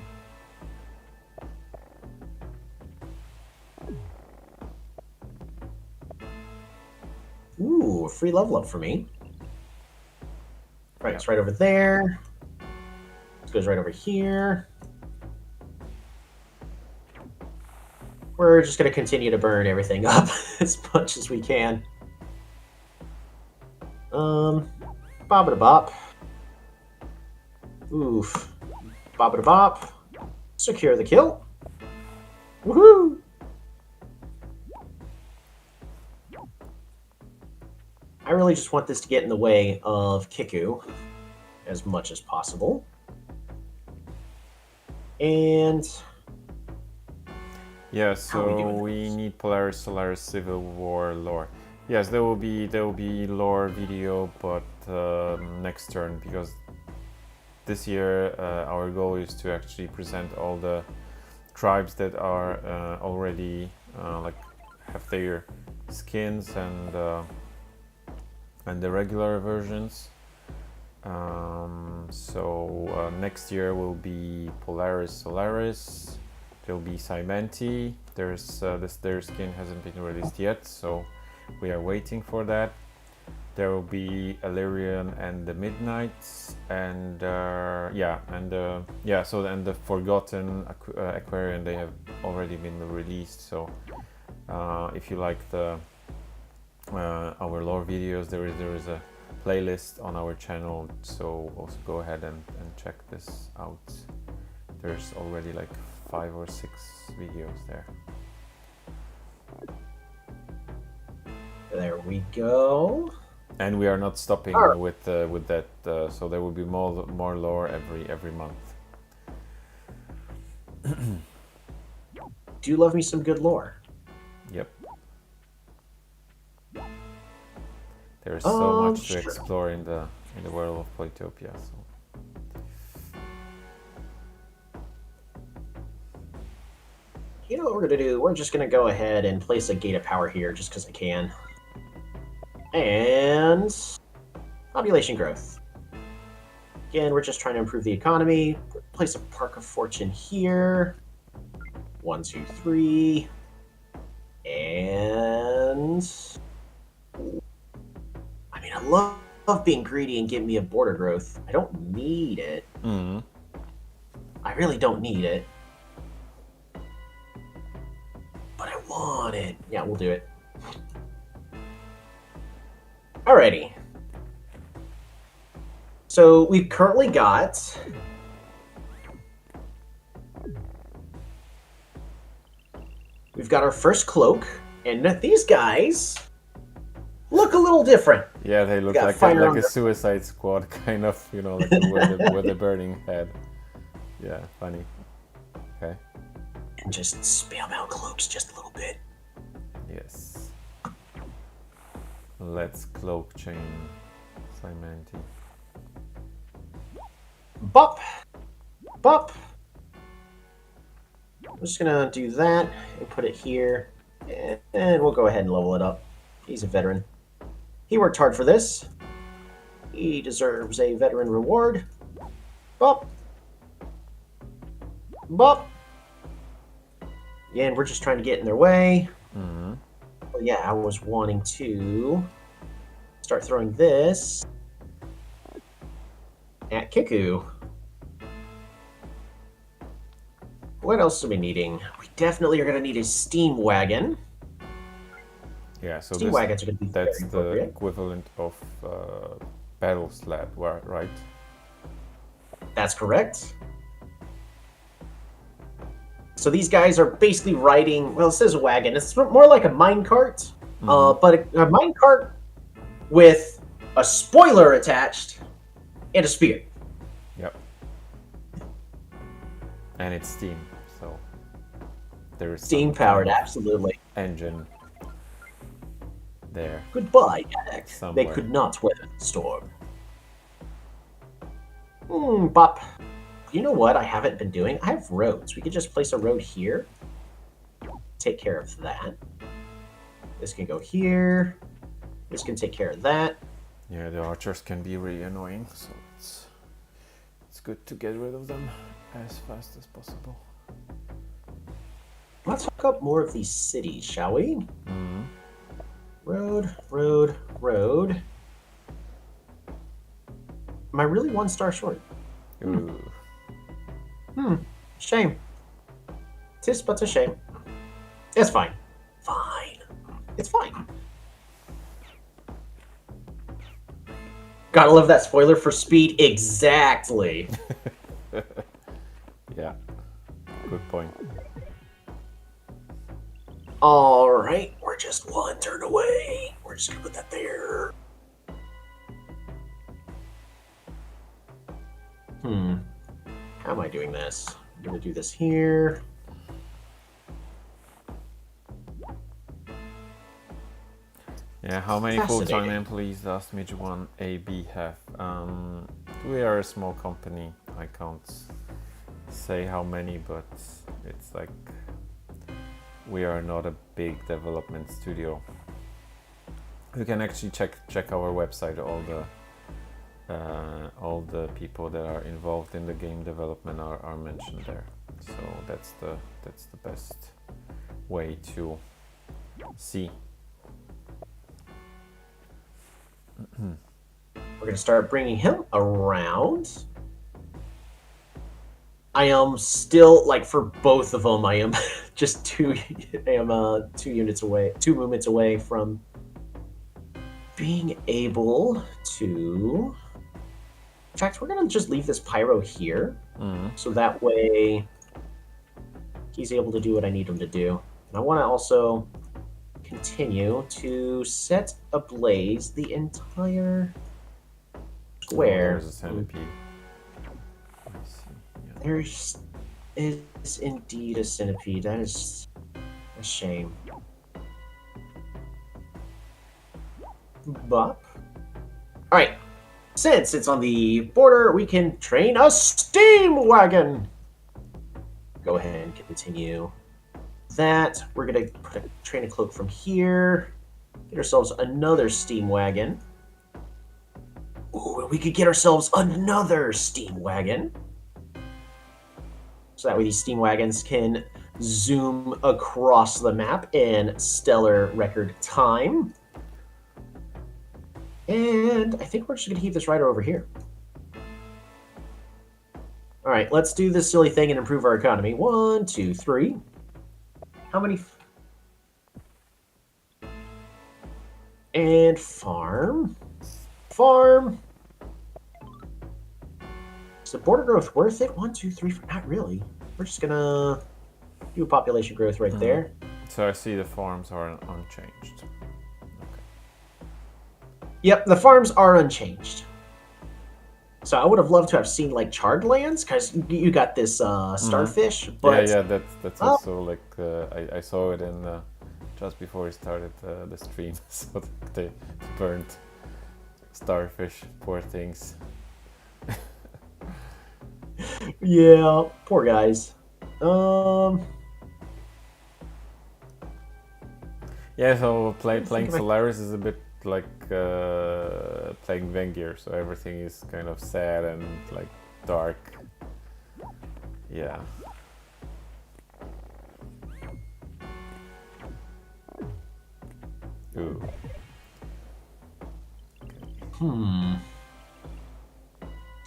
S2: Ooh, a free level up for me. Right, it's right over there. This goes right over here. We're just going to continue to burn everything up as much as we can. Bop-a-da-bop. Oof. Bop-a-da-bop. Secure the kill. Woohoo! I really just want this to get in the way of Kiku as much as possible. And
S1: yeah, so we need Polaris Solaris Civil War lore. Yes, there will be lore video, but next turn, because this year our goal is to actually present all the tribes that are already like have their skins and the regular versions. So next year will be Polaris Solaris. There'll be Cymenti. Their skin hasn't been released yet, so we are waiting for that. There will be Illyrian and the Midnights, and so the Forgotten Aquarian, they have already been released. So if you like the our lore videos, there is a playlist on our channel, so also go ahead and check this out. There's already like 5 or 6 videos there.
S2: There we go.
S1: And we are not stopping with that, so there will be more lore every month.
S2: Do love me some good lore.
S1: Yep. There's so much to explore in the world of Polytopia. So.
S2: You know what we're gonna do? We're just gonna go ahead and place a gate of power here, just because I can. And population growth. Again, we're just trying to improve the economy. Place a Park of Fortune here. 1, 2, 3. And I mean, I love being greedy and getting me a border growth. I don't need it. I really don't need it. But I want it. Yeah, we'll do it. Alrighty. So we've currently got our first cloak, and these guys look a little different.
S1: Yeah, they look like a Suicide Squad kind of, you know, like with the burning head. Yeah, funny. Okay.
S2: And just spam out cloaks just a little bit.
S1: Yes. Let's cloak chain Cymenti.
S2: Bop! Bop! I'm just gonna do that and put it here. And we'll go ahead and level it up. He's a veteran. He worked hard for this. He deserves a veteran reward. Bop! Bop! Yeah, and we're just trying to get in their way. Well, yeah, I was wanting to start throwing this at Kiku. What else are we needing? We definitely are going to need a Steam Wagon.
S1: Yeah, so
S2: Steam Wagons are going to be
S1: that's
S2: very
S1: the
S2: appropriate.
S1: equivalent of battle slab, right?
S2: That's correct. So these guys are basically riding, well, it says a wagon. It's more like a minecart, but a minecart with a spoiler attached And a spear.
S1: Yep. And it's steam, so there is
S2: Steam powered, absolutely.
S1: Engine there.
S2: Goodbye, Gadak.
S1: Somewhere.
S2: They could not weather the storm. Bop. You know what I haven't been doing? I have roads. We could just place a road here. Take care of that. This can go here. This can take care of that.
S1: Yeah, the archers can be really annoying, so it's good to get rid of them as fast as possible.
S2: Let's hook up more of these cities, shall we?
S1: Mm-hmm.
S2: Road, road, road. Am I really 1 star short?
S1: Ooh.
S2: Shame. 'Tis but a shame. It's fine. Fine. It's fine. Gotta love that spoiler for speed. Exactly.
S1: Yeah. Good point.
S2: Alright, we're just 1 turn away. We're just gonna put that there. How am I doing this? I'm gonna do this here.
S1: Yeah, how many full-time employees does Midge 1 AB have? We are a small company. I can't say how many, but it's like we are not a big development studio. You can actually check our website. All the people that are involved in the game development are mentioned there. So that's the best way to see.
S2: We're gonna start bringing him around. I am still, like, for both of them, I am just 2 units away, 2 movements away from being able to... In fact, we're gonna just leave this Pyro here, so that way he's able to do what I need him to do. And I want to also continue to set ablaze the entire square.
S1: There's a centipede. I see. Yeah.
S2: There is indeed a centipede. That is a shame. Bop. Alright. Since it's on the border, we can train a Steam Wagon. Go ahead and continue that. We're going to train a cloak from here. Get ourselves another Steam Wagon. Ooh, we could get ourselves another Steam Wagon. So that way these Steam Wagons can zoom across the map in stellar record time. And I think we're just going to keep this rider over here. All right, let's do this silly thing and improve our economy. 1, 2, 3. How many? And farm. Farm. Is the border growth worth it? 1, 2, 3, 4. Not really. We're just going to do population growth right there.
S1: So I see the farms are unchanged.
S2: Yep, the farms are unchanged. So I would have loved to have seen like charred lands, because you got this starfish. But
S1: yeah, that's also like I saw it in just before we started the stream. So they burnt starfish, poor things.
S2: Yeah, poor guys.
S1: Yeah, so playing Solaris is a bit like playing Vengir, so everything is kind of sad and like dark. Yeah. Ooh.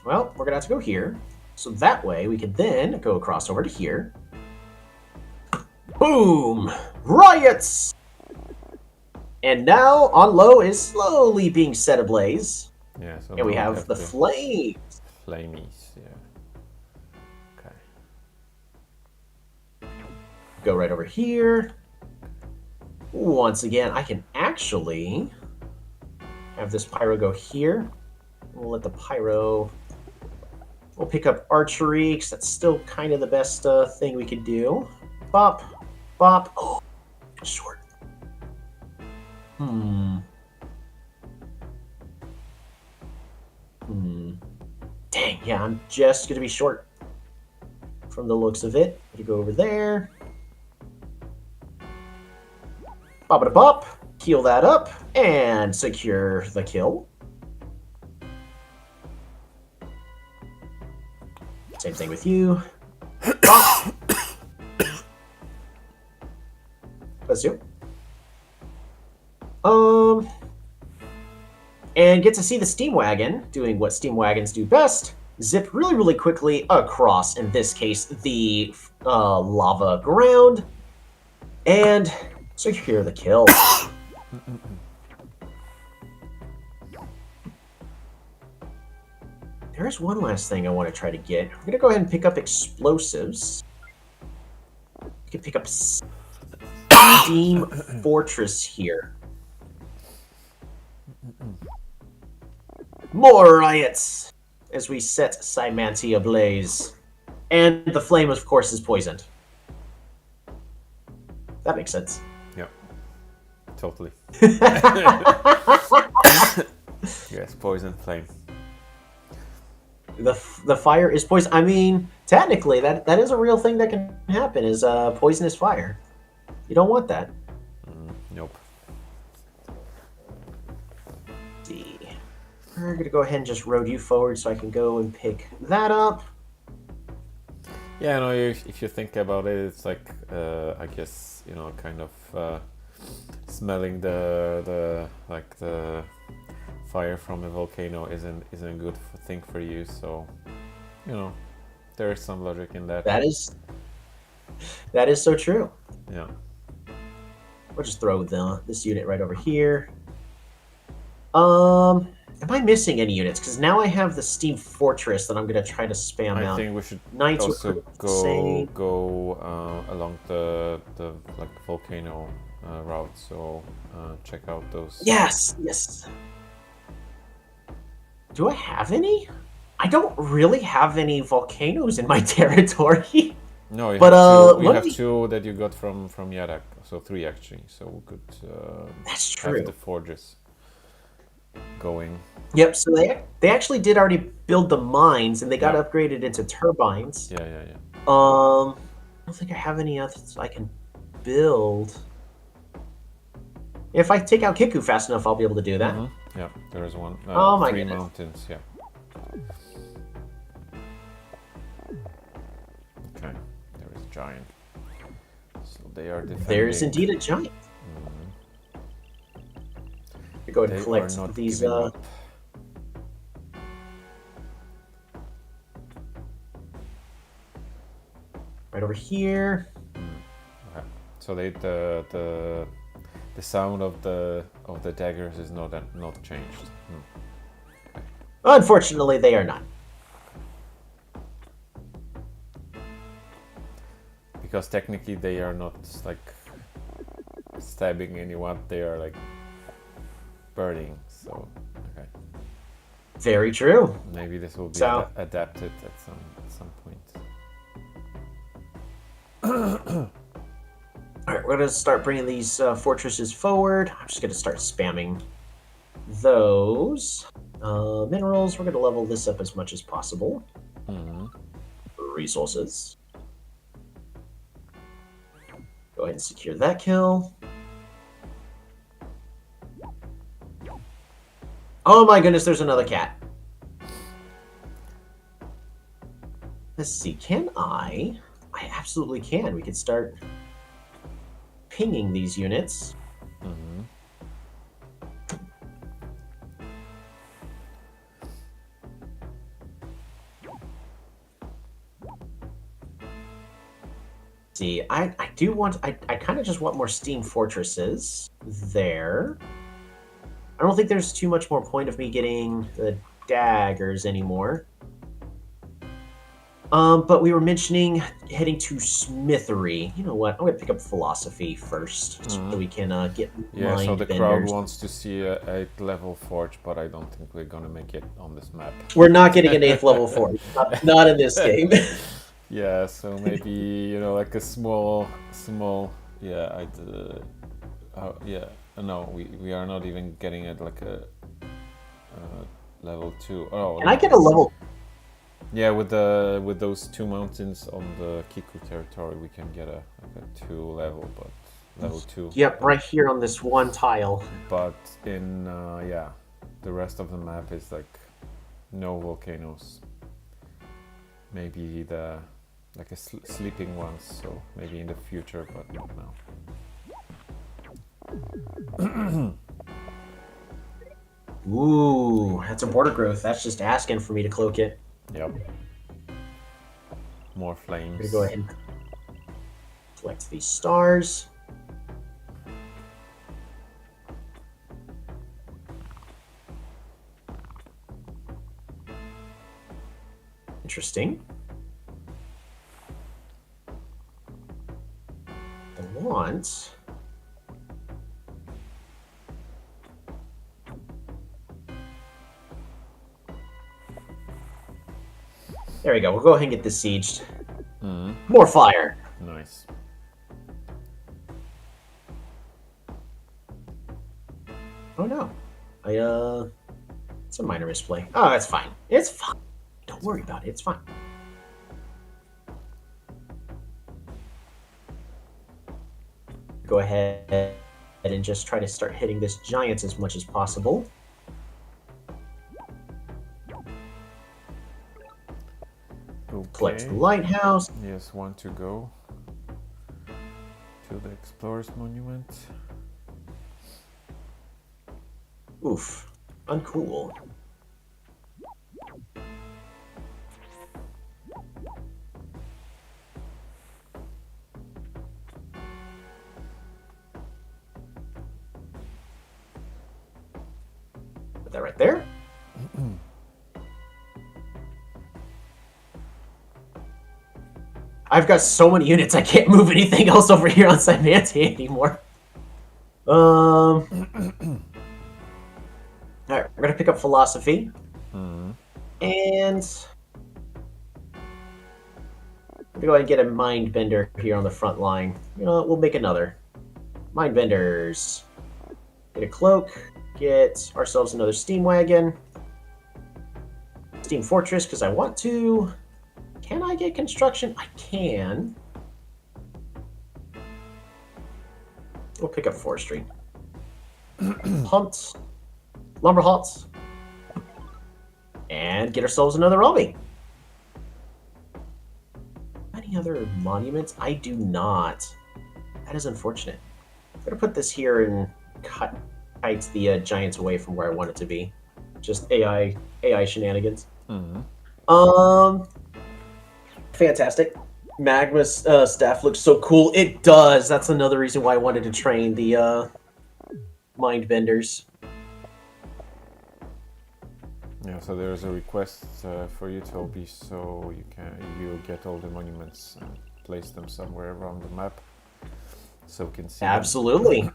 S2: Well, we're gonna have to go here, so that way we can then go across over to here. Boom! Riots! And now on low is slowly being set ablaze.
S1: Yeah, so
S2: and we have the flames.
S1: Flamies, yeah. Okay.
S2: Go right over here. Once again, I can actually have this Pyro go here. we'll let the Pyro... We'll pick up archery, because that's still kind of the best thing we could do. Bop. Bop. Oh, short. Dang, yeah, I'm just going to be short from the looks of it. I'm going to go over there. Bop-a-da-bop. Heal that up and secure the kill. Same thing with you. Bop. Let's do. And get to see the Steam Wagon doing what Steam Wagons do best. Zip really, really quickly across, in this case, the lava ground. And secure the kill. There's one last thing I want to try to get. I'm going to go ahead and pick up explosives. You can pick up Steam Fortress here. More riots as we set Cymantia ablaze. And the flame, of course, is poisoned. That makes sense.
S1: Yeah, totally. Yes, poison flame.
S2: The fire is poison. I mean, technically, that is a real thing that can happen, is poisonous fire. You don't want that.
S1: Nope.
S2: Let's see. We're going to go ahead and just road you forward so I can go and pick that up.
S1: Yeah, no, if you think about it, it's like, I guess, you know, kind of smelling the fire from a volcano isn't a good thing for you, so, you know, there is some logic in that.
S2: That is so true.
S1: Yeah.
S2: We'll just throw this unit right over here. Am I missing any units? Because now I have the Steam Fortress that I'm going to try to spam out.
S1: I think we should
S2: Knights
S1: also go along the like volcano route. So check out those.
S2: Yes. Do I have any? I don't really have any volcanoes in my territory.
S1: No, you
S2: but
S1: have two that you got from Yadak, so 3 actually. So we could
S2: that's true.
S1: have the forges going.
S2: Yep, so they actually did already build the mines, and they got upgraded into turbines.
S1: Yeah.
S2: I don't think I have any others I can build. If I take out Kiku fast enough, I'll be able to do that.
S1: Mm-hmm. Yeah, there is one.
S2: Oh my
S1: 3
S2: goodness.
S1: mountains, yeah. Okay, there is a giant. So they are defending.
S2: There's indeed a giant. Go ahead and collect these. Right over here.
S1: Okay. So the sound of the daggers is not changed. Okay.
S2: Unfortunately, they are not.
S1: Because technically they are not like stabbing anyone. They are like burning. So okay.
S2: Very true.
S1: Maybe this will be adapted at some point.
S2: All right, we're gonna start bringing these fortresses forward. I'm just gonna start spamming those minerals. We're gonna level this up as much as possible. Resources. Go ahead and secure that kill. Oh my goodness, there's another cat. Let's see, can I? I absolutely can. We could start pinging these units. See, I do want, I kind of just want more Steam Fortresses there. I don't think there's too much more point of me getting the daggers anymore. But we were mentioning heading to Smithery. You know what? I'm gonna pick up philosophy first, so we can get
S1: Yeah, so
S2: mind
S1: the crowd
S2: benders.
S1: wants to see a 8th level forge, but I don't think we're gonna make it on this map.
S2: We're not getting an 8th level forge. Not in this game.
S1: Yeah, so maybe, you know, like a small, yeah, yeah, no, we are not even getting it like a level 2. Oh,
S2: Can I get a level?
S1: yeah, with those 2 mountains on the Kiku territory, we can get like a 2 level, but level 2.
S2: Yep, right here on this one tile.
S1: But in yeah, the rest of the map is like no volcanoes. Maybe like a sleeping ones, so maybe in the future, but not now.
S2: Ooh, that's a border growth. That's just asking for me to cloak it.
S1: Yep. More flames.
S2: I'm gonna go ahead and collect these stars. Interesting. I want... There we go. We'll go ahead and get this sieged. More fire.
S1: Nice.
S2: Oh no. It's a minor misplay. Oh, it's fine. It's fine. Don't worry about it. It's fine. Go ahead and just try to start hitting this giant as much as possible.
S1: Okay.
S2: Collect the lighthouse.
S1: Yes, one to go to the Explorer's Monument.
S2: Oof. Uncool. Put that right there. I've got so many units, I can't move anything else over here on Cymantia anymore. Alright, we're gonna pick up philosophy. And we're gonna go ahead and get a mind bender here on the front line. You know what, we'll make another. Mind benders. Get a cloak, get ourselves another Steam Wagon. Steam Fortress, because I want to. Can I get construction? I can. We'll pick up forestry. Hunt. Lumber huts. And get ourselves another Ralmi. Any other monuments? I do not. That is unfortunate. I'm going to put this here and kite the giants away from where I want it to be. Just AI shenanigans. Fantastic. Magma's staff looks so cool. It does. That's another reason why I wanted to train the mind benders.
S1: Yeah, so there's a request for you, Toby, so you get all the monuments and place them somewhere around the map, so we can see.
S2: Absolutely.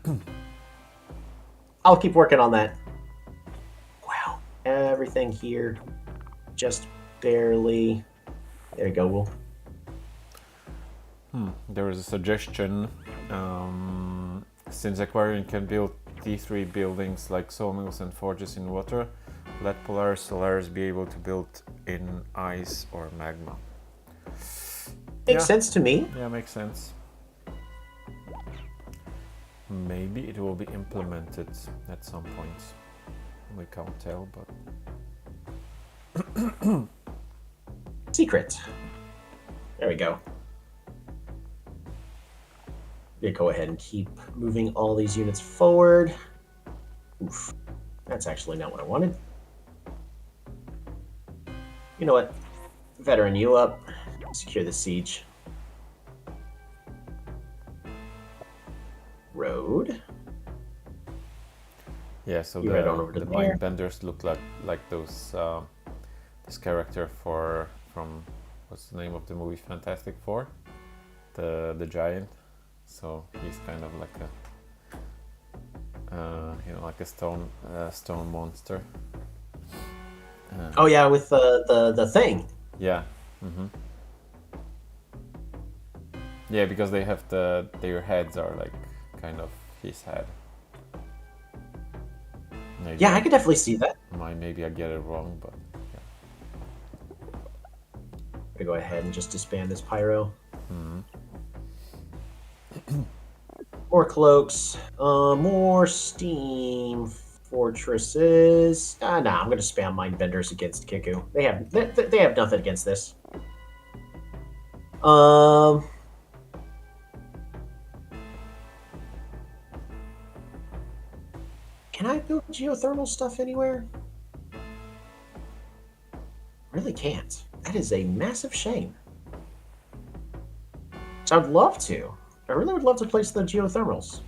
S2: I'll keep working on that. Wow, everything here, just barely. There you go, Will.
S1: There is a suggestion. Since Aquarium can build T3 buildings like sawmills and forges in water, let Polaris Solaris be able to build in ice or magma.
S2: Makes sense to me.
S1: Yeah, makes sense. Maybe it will be implemented at some point. We can't tell, but...
S2: Secret. There we go. Yeah, go ahead and keep moving all these units forward. Oof. That's actually not what I wanted. You know what? Veteran you up. Secure the siege. Road.
S1: Yeah, so
S2: You head on over to
S1: the
S2: there.
S1: mind benders look like those this character from what's the name of the movie? Fantastic Four, the giant. So he's kind of like a like a stone monster.
S2: Oh yeah, with the thing.
S1: Yeah. Mm-hmm. Yeah, because they have their heads are like kind of his head. Maybe
S2: Yeah, I could definitely see that.
S1: Maybe I get it wrong, but yeah.
S2: I'm gonna go ahead and just disband this pyro.
S1: Mm-hmm.
S2: More cloaks, more steam fortresses. Nah, I'm gonna spam mind benders against Kiku. They have nothing against this. Can I build geothermal stuff anywhere? Really can't. That is a massive shame. So I'd love to. I really would love to place the geothermals.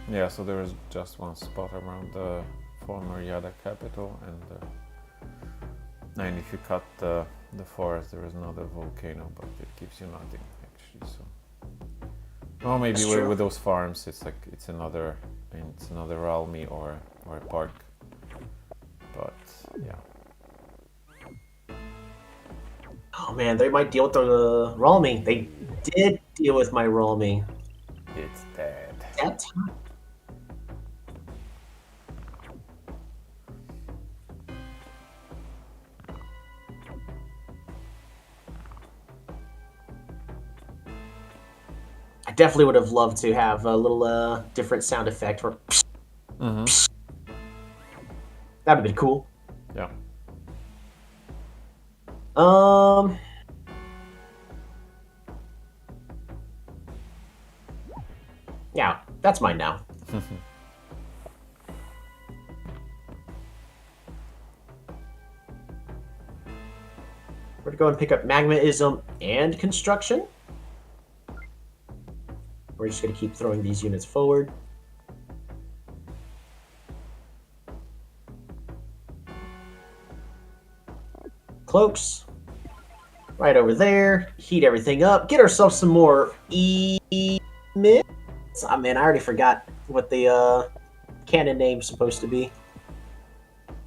S1: Yeah, so there is just one spot around the former Yada capital, and if you cut the forest, there is another volcano, but it gives you nothing actually. So, or maybe with those farms, it's another Ralmi or a park. But yeah.
S2: Oh man, they might deal with the Ralmi. They did deal with my Ralmi.
S1: It's dead.
S2: That time. I definitely would have loved to have a little different sound effect for.
S1: Mm-hmm.
S2: That'd have been cool.
S1: Yeah.
S2: Yeah, that's mine now. We're gonna go and pick up magmaism and construction. We're just gonna keep throwing these units forward. Cloaks. Right over there. Heat everything up. Get ourselves some more emits. I mean, I already forgot what the cannon name's supposed to be.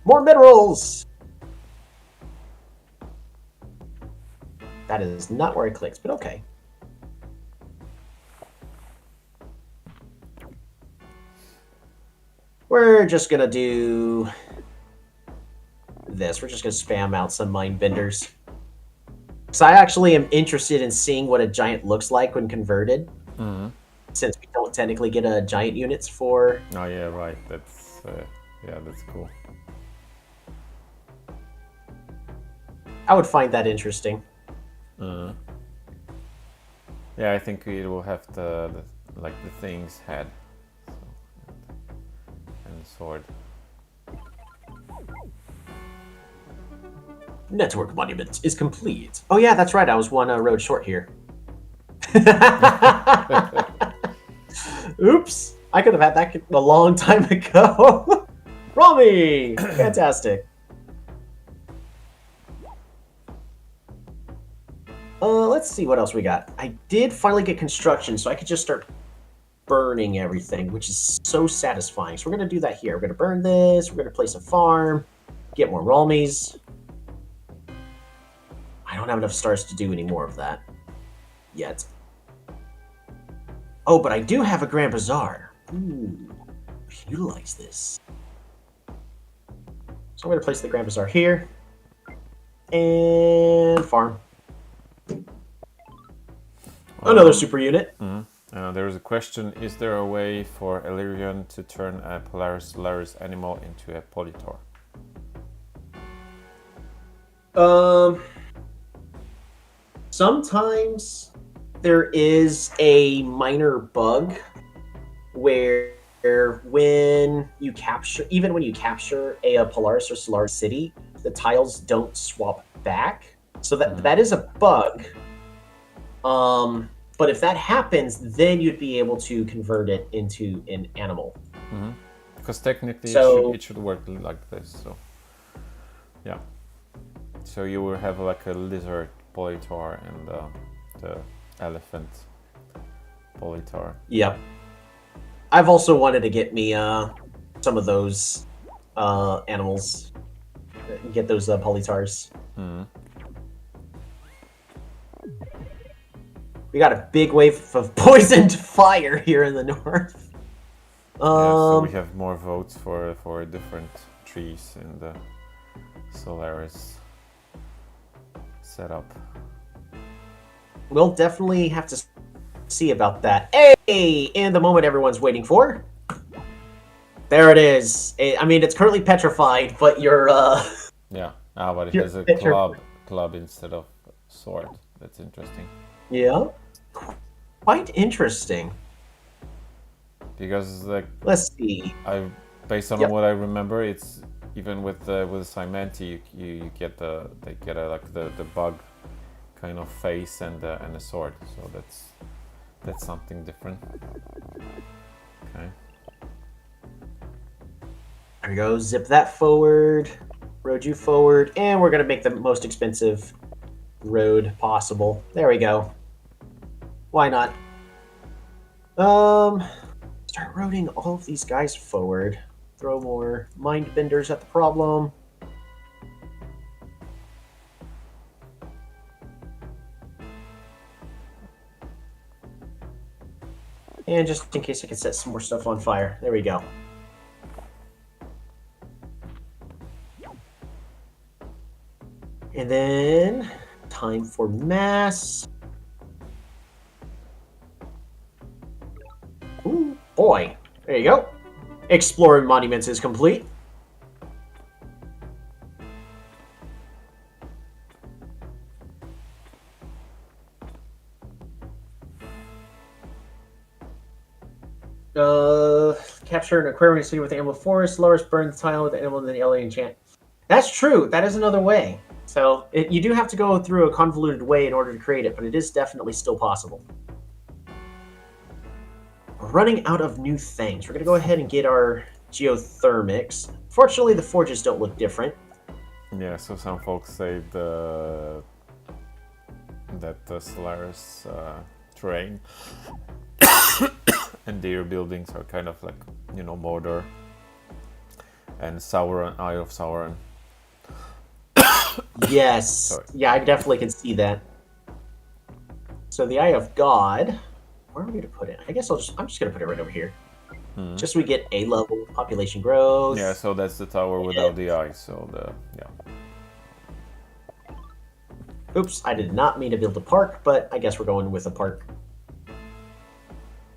S2: More minerals! That is not where it clicks, but okay. We're just gonna do this. We're just gonna spam out some mind benders. So I actually am interested in seeing what a giant looks like when converted.
S1: Mm-hmm.
S2: Since we don't technically get a giant units for.
S1: Oh yeah, right. That's cool.
S2: I would find that interesting.
S1: Mm-hmm. Yeah, I think it will have the thing's head, and sword.
S2: Network monument is complete. Oh yeah, that's right. I was one road short here. Oops. I could have had that a long time ago. Ralmi! Fantastic. Let's see what else we got. I did finally get construction, so I could just start burning everything, which is so satisfying. So we're going to do that here. We're going to burn this. We're going to place a farm. Get more Ralmis. I don't have enough stars to do any more of that yet. Oh, but I do have a Grand Bazaar. Ooh, utilize this. So I'm going to place the Grand Bazaar here. And farm. Another super unit.
S1: Mm-hmm. There is a question: is there a way for Illyrian to turn a Polaris Solaris animal into a Polytor?
S2: Sometimes there is a minor bug where when you capture a Polaris or Solaris city, the tiles don't swap back. So that is a bug. But if that happens, then you'd be able to convert it into an animal.
S1: Because technically it should work like this. So, yeah. So you will have like a lizard polytor and the elephant polytor.
S2: Yep. I've also wanted to get me some of those animals. Get those polytars. We got a big wave of poisoned fire here in the north.
S1: So we have more votes for different trees in the Solaris setup.
S2: We'll definitely have to see about that. Hey! And the moment everyone's waiting for. There it is. I mean, it's currently petrified, but you're
S1: Yeah. But it
S2: you're
S1: has a club instead of sword. That's interesting.
S2: Yeah. Quite interesting.
S1: Because like
S2: Let's see.
S1: Based on what I remember, it's even with Cymenti, you get they get like the bug kind of face and a sword. So that's something different. Okay.
S2: There we go. Zip that forward. Road you forward, and we're gonna make the most expensive road possible. There we go. Why not? Start roading all of these guys forward. Throw more mind benders at the problem. And just in case I can set some more stuff on fire. There we go. And then time for mass. Ooh, boy. There you go. Exploring monuments is complete. Capture an aquarium city with the animal forest. Lowest burn the tile with the animal and then the alien enchant. That's true. That is another way. So you do have to go through a convoluted way in order to create it, but it is definitely still possible. We're running out of new things. We're going to go ahead and get our geothermics. Fortunately, the forges don't look different.
S1: Yeah, so some folks say that the Solaris terrain and their buildings are kind of like, Mordor and Sauron, Eye of Sauron.
S2: Yes.
S1: Sorry.
S2: Yeah, I definitely can see that. So the Eye of God, where are we going to put it? I guess I'm just going to put it right over here. Just so we get a level population growth.
S1: Yeah, so that's the tower without the eye. So
S2: Oops, I did not mean to build a park, but I guess we're going with a park.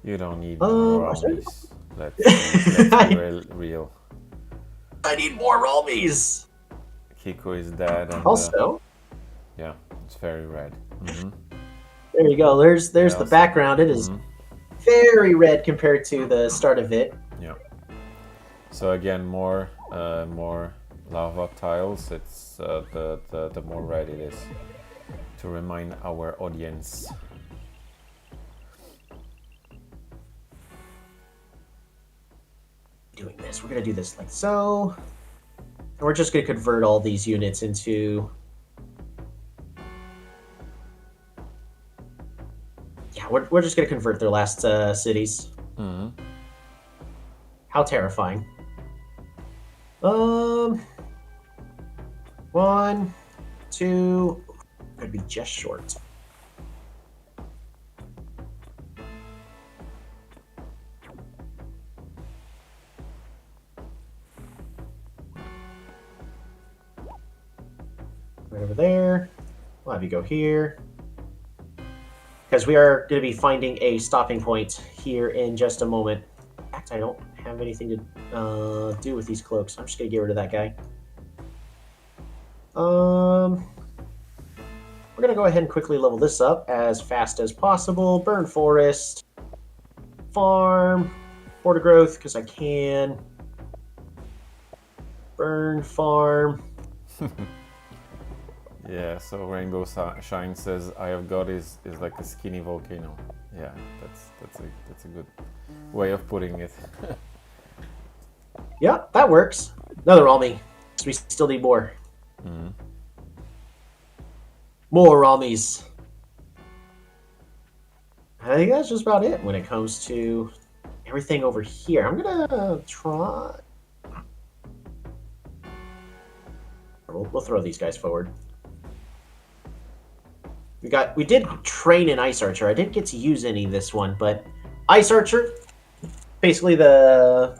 S1: You don't need more armies. Let's be real.
S2: I need more Ralmis!
S1: Kiko is dead. And,
S2: also,
S1: yeah, it's very red.
S2: There you go. There's the background. It is very red compared to the start of it.
S1: Yeah. So again, more lava tiles. It's the more red it is. To remind our audience.
S2: Doing this. We're going to do this like so. And we're just going to convert all these units into... Yeah, we're just going to convert their last cities. How terrifying. 1, 2... Could be just short. Right over there. We'll have you go here. Because we are going to be finding a stopping point here in just a moment. In fact, I don't have anything to do with these cloaks. I'm just going to get rid of that guy. We're going to go ahead and quickly level this up as fast as possible. Burn forest. Farm. Border growth, because I can. Burn farm.
S1: Yeah, so Rainbow Shine says Eye of God is like a skinny volcano. Yeah, that's a good way of putting it.
S2: Yeah, that works. Another Ralmi. We still need more. More Ralmis. I think that's just about it when it comes to everything over here. I'm gonna try. We'll throw these guys forward. We did train an Ice Archer. I didn't get to use any this one, but Ice Archer, basically the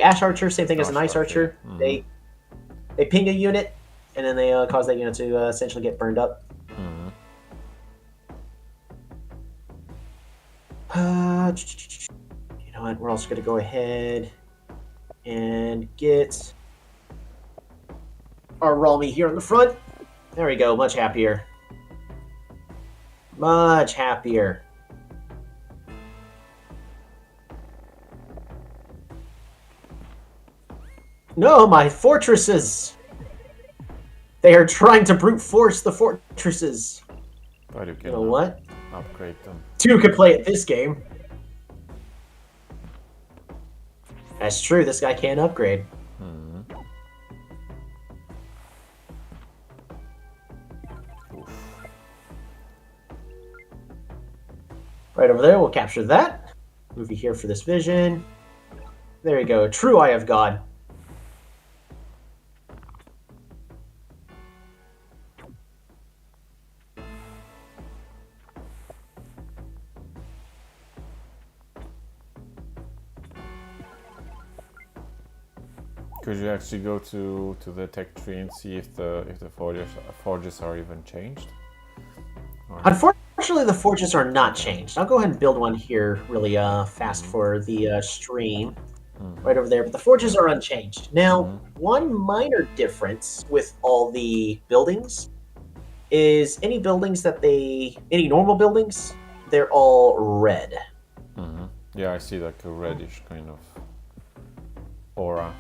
S2: Ash Archer, same thing as an Ice Archer. Mm-hmm. They ping a unit, and then they cause that unit to essentially get burned up.
S1: Mm-hmm.
S2: You know what? We're also going to go ahead and get our Ralmi here on the front. There we go. Much happier. Much happier. No, my fortresses! They are trying to brute force the fortresses.
S1: But you
S2: know what?
S1: Upgrade them.
S2: 2 could play at this game. That's true, this guy can't upgrade.
S1: Mm-hmm.
S2: Right over there, we'll capture that. Move you here for this vision. There you go, true Eye of God.
S1: Could you actually go to the tech tree and see if the forges are even changed? Or...
S2: Unfortunately, the forges are not changed. I'll go ahead and build one here really fast for the stream. Right over there. But the forges are unchanged. Now, one minor difference with all the buildings is any normal buildings, they're all red.
S1: Yeah, I see like a reddish kind of aura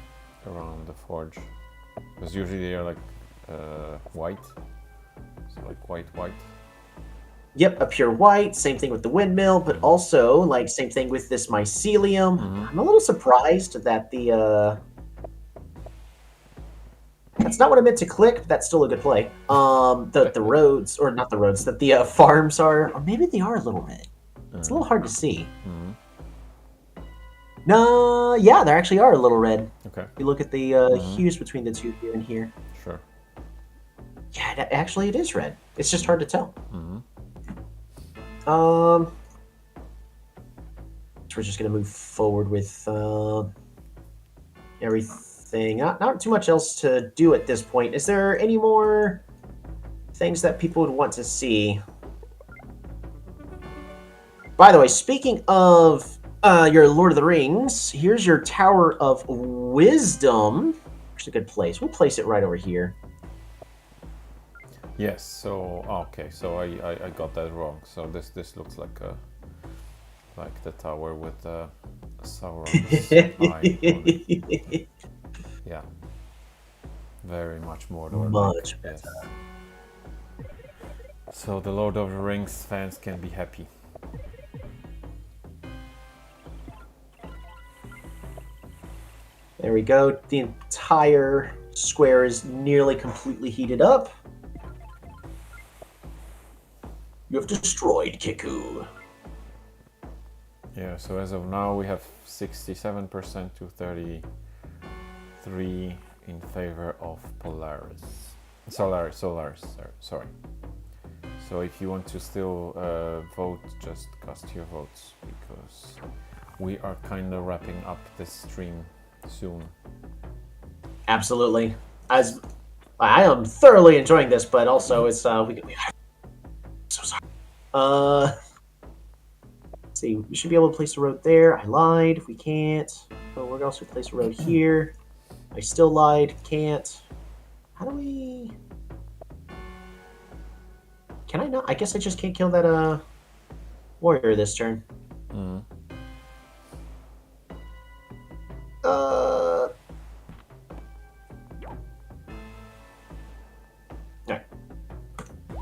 S1: around the forge, because usually they are like white, so like white.
S2: Yep, a pure white. Same thing with the windmill, but also like same thing with this mycelium. I'm a little surprised that the that's not what I meant to click, but that's still a good play. The roads, or not the roads, that the farms are, or maybe they are a little red. It's a little hard to see. No, yeah, they actually are a little red.
S1: Okay.
S2: If you look at the hues between the two here and here.
S1: Sure.
S2: Yeah, actually it is red. It's just hard to tell. So we're just gonna move forward with everything. Not too much else to do at this point. Is there any more things that people would want to see? By the way, speaking of your Lord of the Rings, here's your Tower of Wisdom. It's a good place. We'll place it right over here.
S1: Yes. So okay. So I got that wrong. So this looks like the tower with Sauron's eye. Yeah. Very much more.
S2: Much better.
S1: Yes. So the Lord of the Rings fans can be happy.
S2: There we go. The entire square is nearly completely heated up. You have destroyed Kiku.
S1: Yeah, so as of now we have 67% to 33% in favor of Solaris, sorry. So if you want to still vote, just cast your votes, because we are kind of wrapping up this stream soon.
S2: Absolutely. As I am thoroughly enjoying this, but also it's we so sorry. Let's see, we should be able to place a road there. I lied. If we can't, oh, where else we place a road here? I still lied. Can't. How do we? Can I not? I guess I just can't kill that warrior this turn. Alright.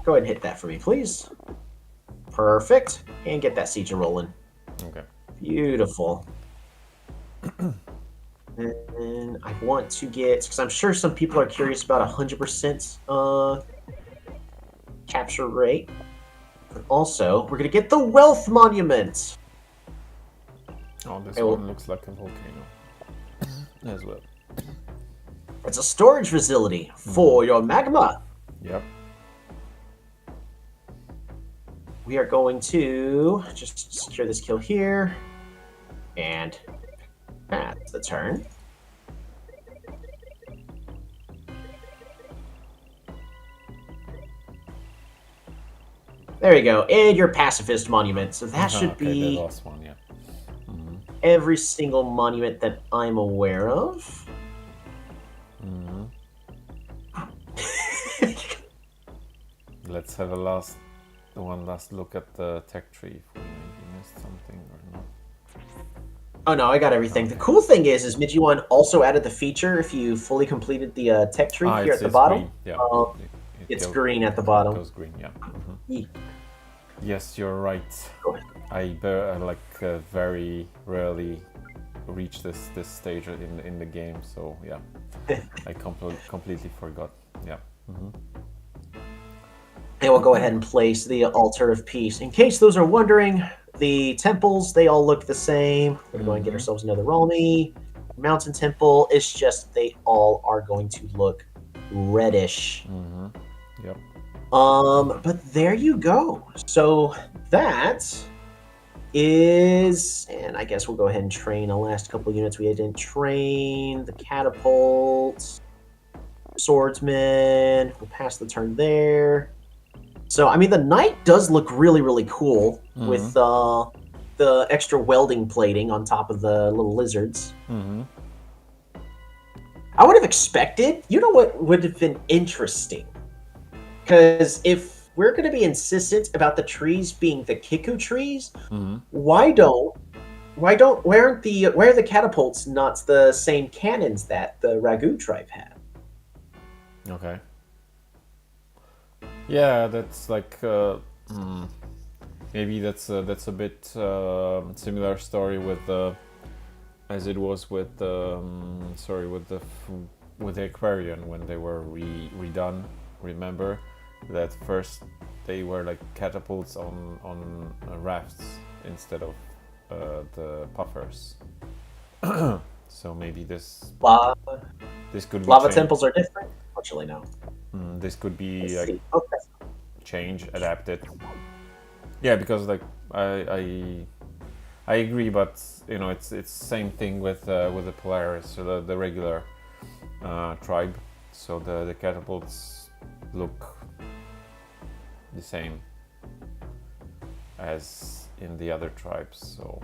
S2: Go ahead and hit that for me, please. Perfect. And get that siege rolling.
S1: Okay.
S2: Beautiful. And I want to get, because I'm sure some people are curious about 100% capture rate. But also, we're going to get the wealth monument.
S1: Oh, this one looks like a volcano as well.
S2: It's a storage facility for your magma.
S1: Yep.
S2: We are going to just secure this kill here. And that's the turn. There you go. And your pacifist monument. So that should be
S1: the last one, yeah.
S2: every single monument that I'm aware of.
S1: Let's have one last look at the tech tree if we maybe missed something or not.
S2: Oh no, I got everything. The cool thing is Mijuan also added the feature if you fully completed the tech tree here at the bottom.
S1: Green. Yeah.
S2: It's green at the bottom.
S1: It goes green, yeah. Yes, you're right. I very rarely reach this stage in the game, so yeah, I completely forgot. Yeah.
S2: And we'll go ahead and place the altar of peace. In case those are wondering, the temples, they all look the same. We're going to go and get ourselves another Ralmi. Mountain temple, it's just they all are going to look reddish.
S1: Yep.
S2: But there you go. So that is, and I guess we'll go ahead and train the last couple units we didn't train. The catapults, swordsman. We'll pass the turn there. So, I mean, the knight does look really, really cool with the extra welding plating on top of the little lizards. I would have expected, you know what would have been interesting? Because if we're going to be insistent about the trees being the Kiku trees, why are the catapults not the same cannons that the Ragu tribe had?
S1: Okay. Yeah, that's like maybe that's a bit similar story with as it was with the Aquarian when they were redone. Remember that first they were like catapults on rafts instead of the puffers. So maybe this could be
S2: lava temples are different. Actually, no.
S1: This could be like change, adapted. Yeah, because like I agree, but you know it's same thing with the Polaris, so the regular tribe. So the catapults look the same as in the other tribes. So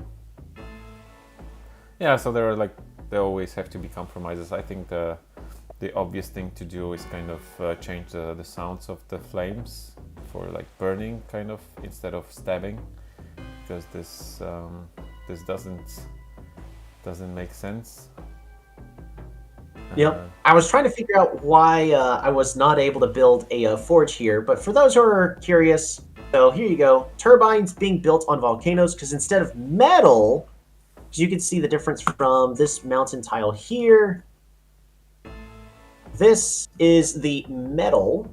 S1: yeah, so there always have to be compromises. I think the obvious thing to do is kind of change the sounds of the flames for like burning kind of instead of stabbing, because this doesn't make sense.
S2: Yep. I was trying to figure out why I was not able to build a forge here, but for those who are curious, so here you go. Turbines being built on volcanoes, because instead of metal, you can see the difference from this mountain tile here. This is the metal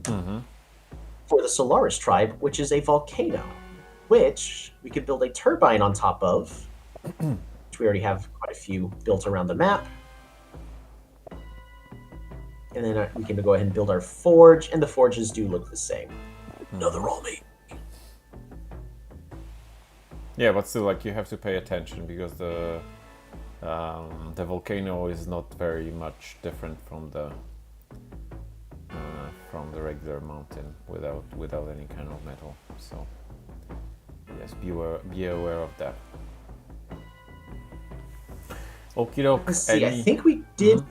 S2: for the Solaris tribe, which is a volcano, which we could build a turbine on top of, which we already have quite a few built around the map. And then we can go ahead and build our forge, and the forges do look the same. Another Ralmi.
S1: Yeah, but still, like you have to pay attention because the volcano is not very much different from the regular mountain without any kind of metal. So yes, be aware of that. Okie doke.
S2: Let's see. I think we did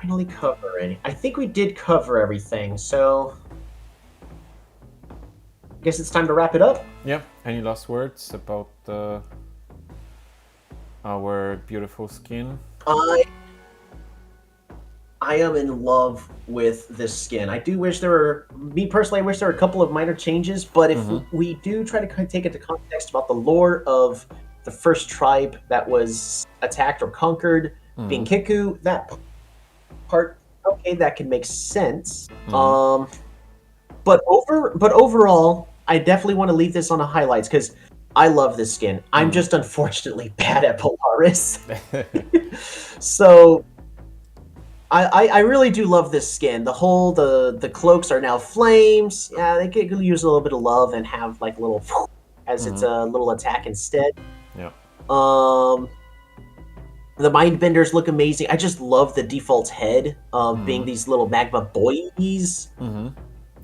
S2: finally cover any. I think we did cover everything. So I guess it's time to wrap it up.
S1: Yeah. Any last words about our beautiful skin?
S2: I am in love with this skin. I do wish I wish there were a couple of minor changes, but if we do try to take into context about the lore of the first tribe that was attacked or conquered, being Kiku, that part, okay, that can make sense. But but overall, I definitely want to leave this on the highlights because I love this skin. I'm just unfortunately bad at Polaris. So I really do love this skin. The cloaks are now flames. Yeah, they could use a little bit of love and have like little as its a little attack instead.
S1: Yeah.
S2: The mind benders look amazing. I just love the default head being these little magma boys.
S1: Yeah.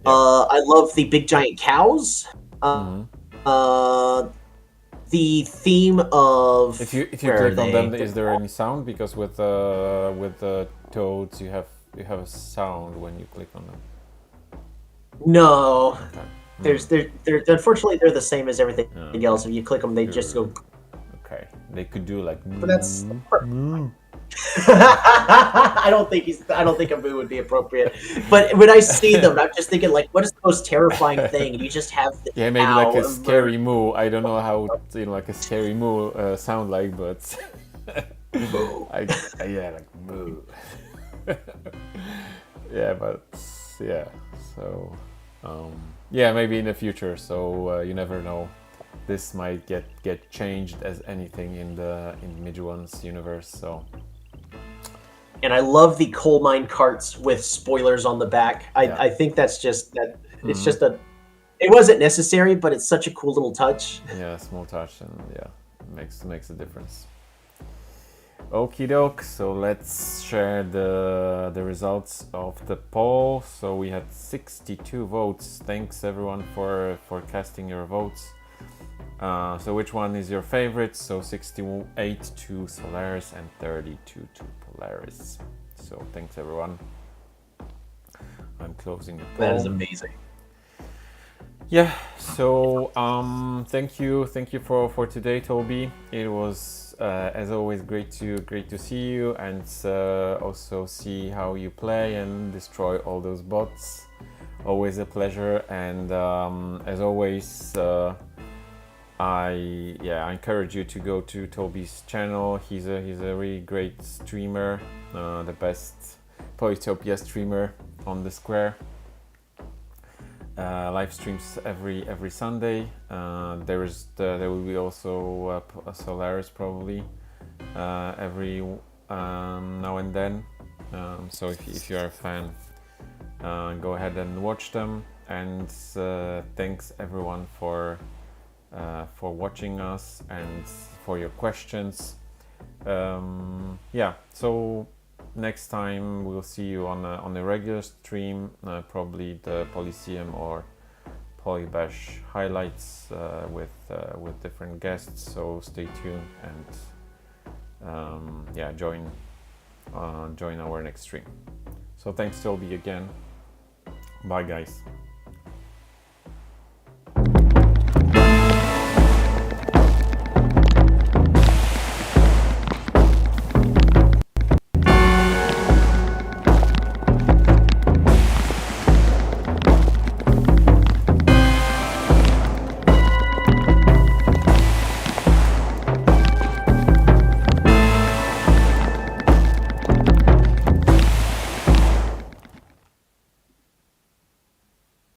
S2: I love the big giant cows. The theme of
S1: if you click on them, is there any sound? Because with the toads, you have a sound when you click on them.
S2: No, they're unfortunately they're the same as everything else. If you click them, they just go.
S1: Okay, they could do like.
S2: But that's. I don't think a moo would be appropriate. But when I see them, I'm just thinking like, what is the most terrifying thing? And you just have the
S1: maybe like a scary moo. I don't know how like a scary moo sound like, but yeah, like moo. Yeah, but yeah, so yeah, maybe in the future. So you never know. This might get changed as anything in Midge1's universe. So.
S2: And I love the coal mine carts with spoilers on the back. I think that's just that. It's just a. It wasn't necessary, but it's such a cool little touch.
S1: Yeah, small touch, and yeah, it makes a difference. Okie doke. So let's share the results of the poll. So we had 62 votes. Thanks everyone for casting your votes. So which one is your favorite? So 68 to Solaris and 32 to Polaris. So thanks everyone. I'm closing the poll.
S2: That is amazing.
S1: Yeah, so thank you for today, Toby. It was as always great to see you and also see how you play and destroy all those bots. Always a pleasure, and as always I encourage you to go to Toby's channel. He's a really great streamer, the best Polytopia streamer on the square. Live streams every Sunday. There will be also a Solaris probably every now and then. So if you are a fan, go ahead and watch them. And thanks everyone for watching us and for your questions. Yeah, so next time we'll see you on a regular stream, probably the Polyseum or Polybash highlights with different guests. So stay tuned and yeah, join our next stream. So thanks Toby again. Bye guys.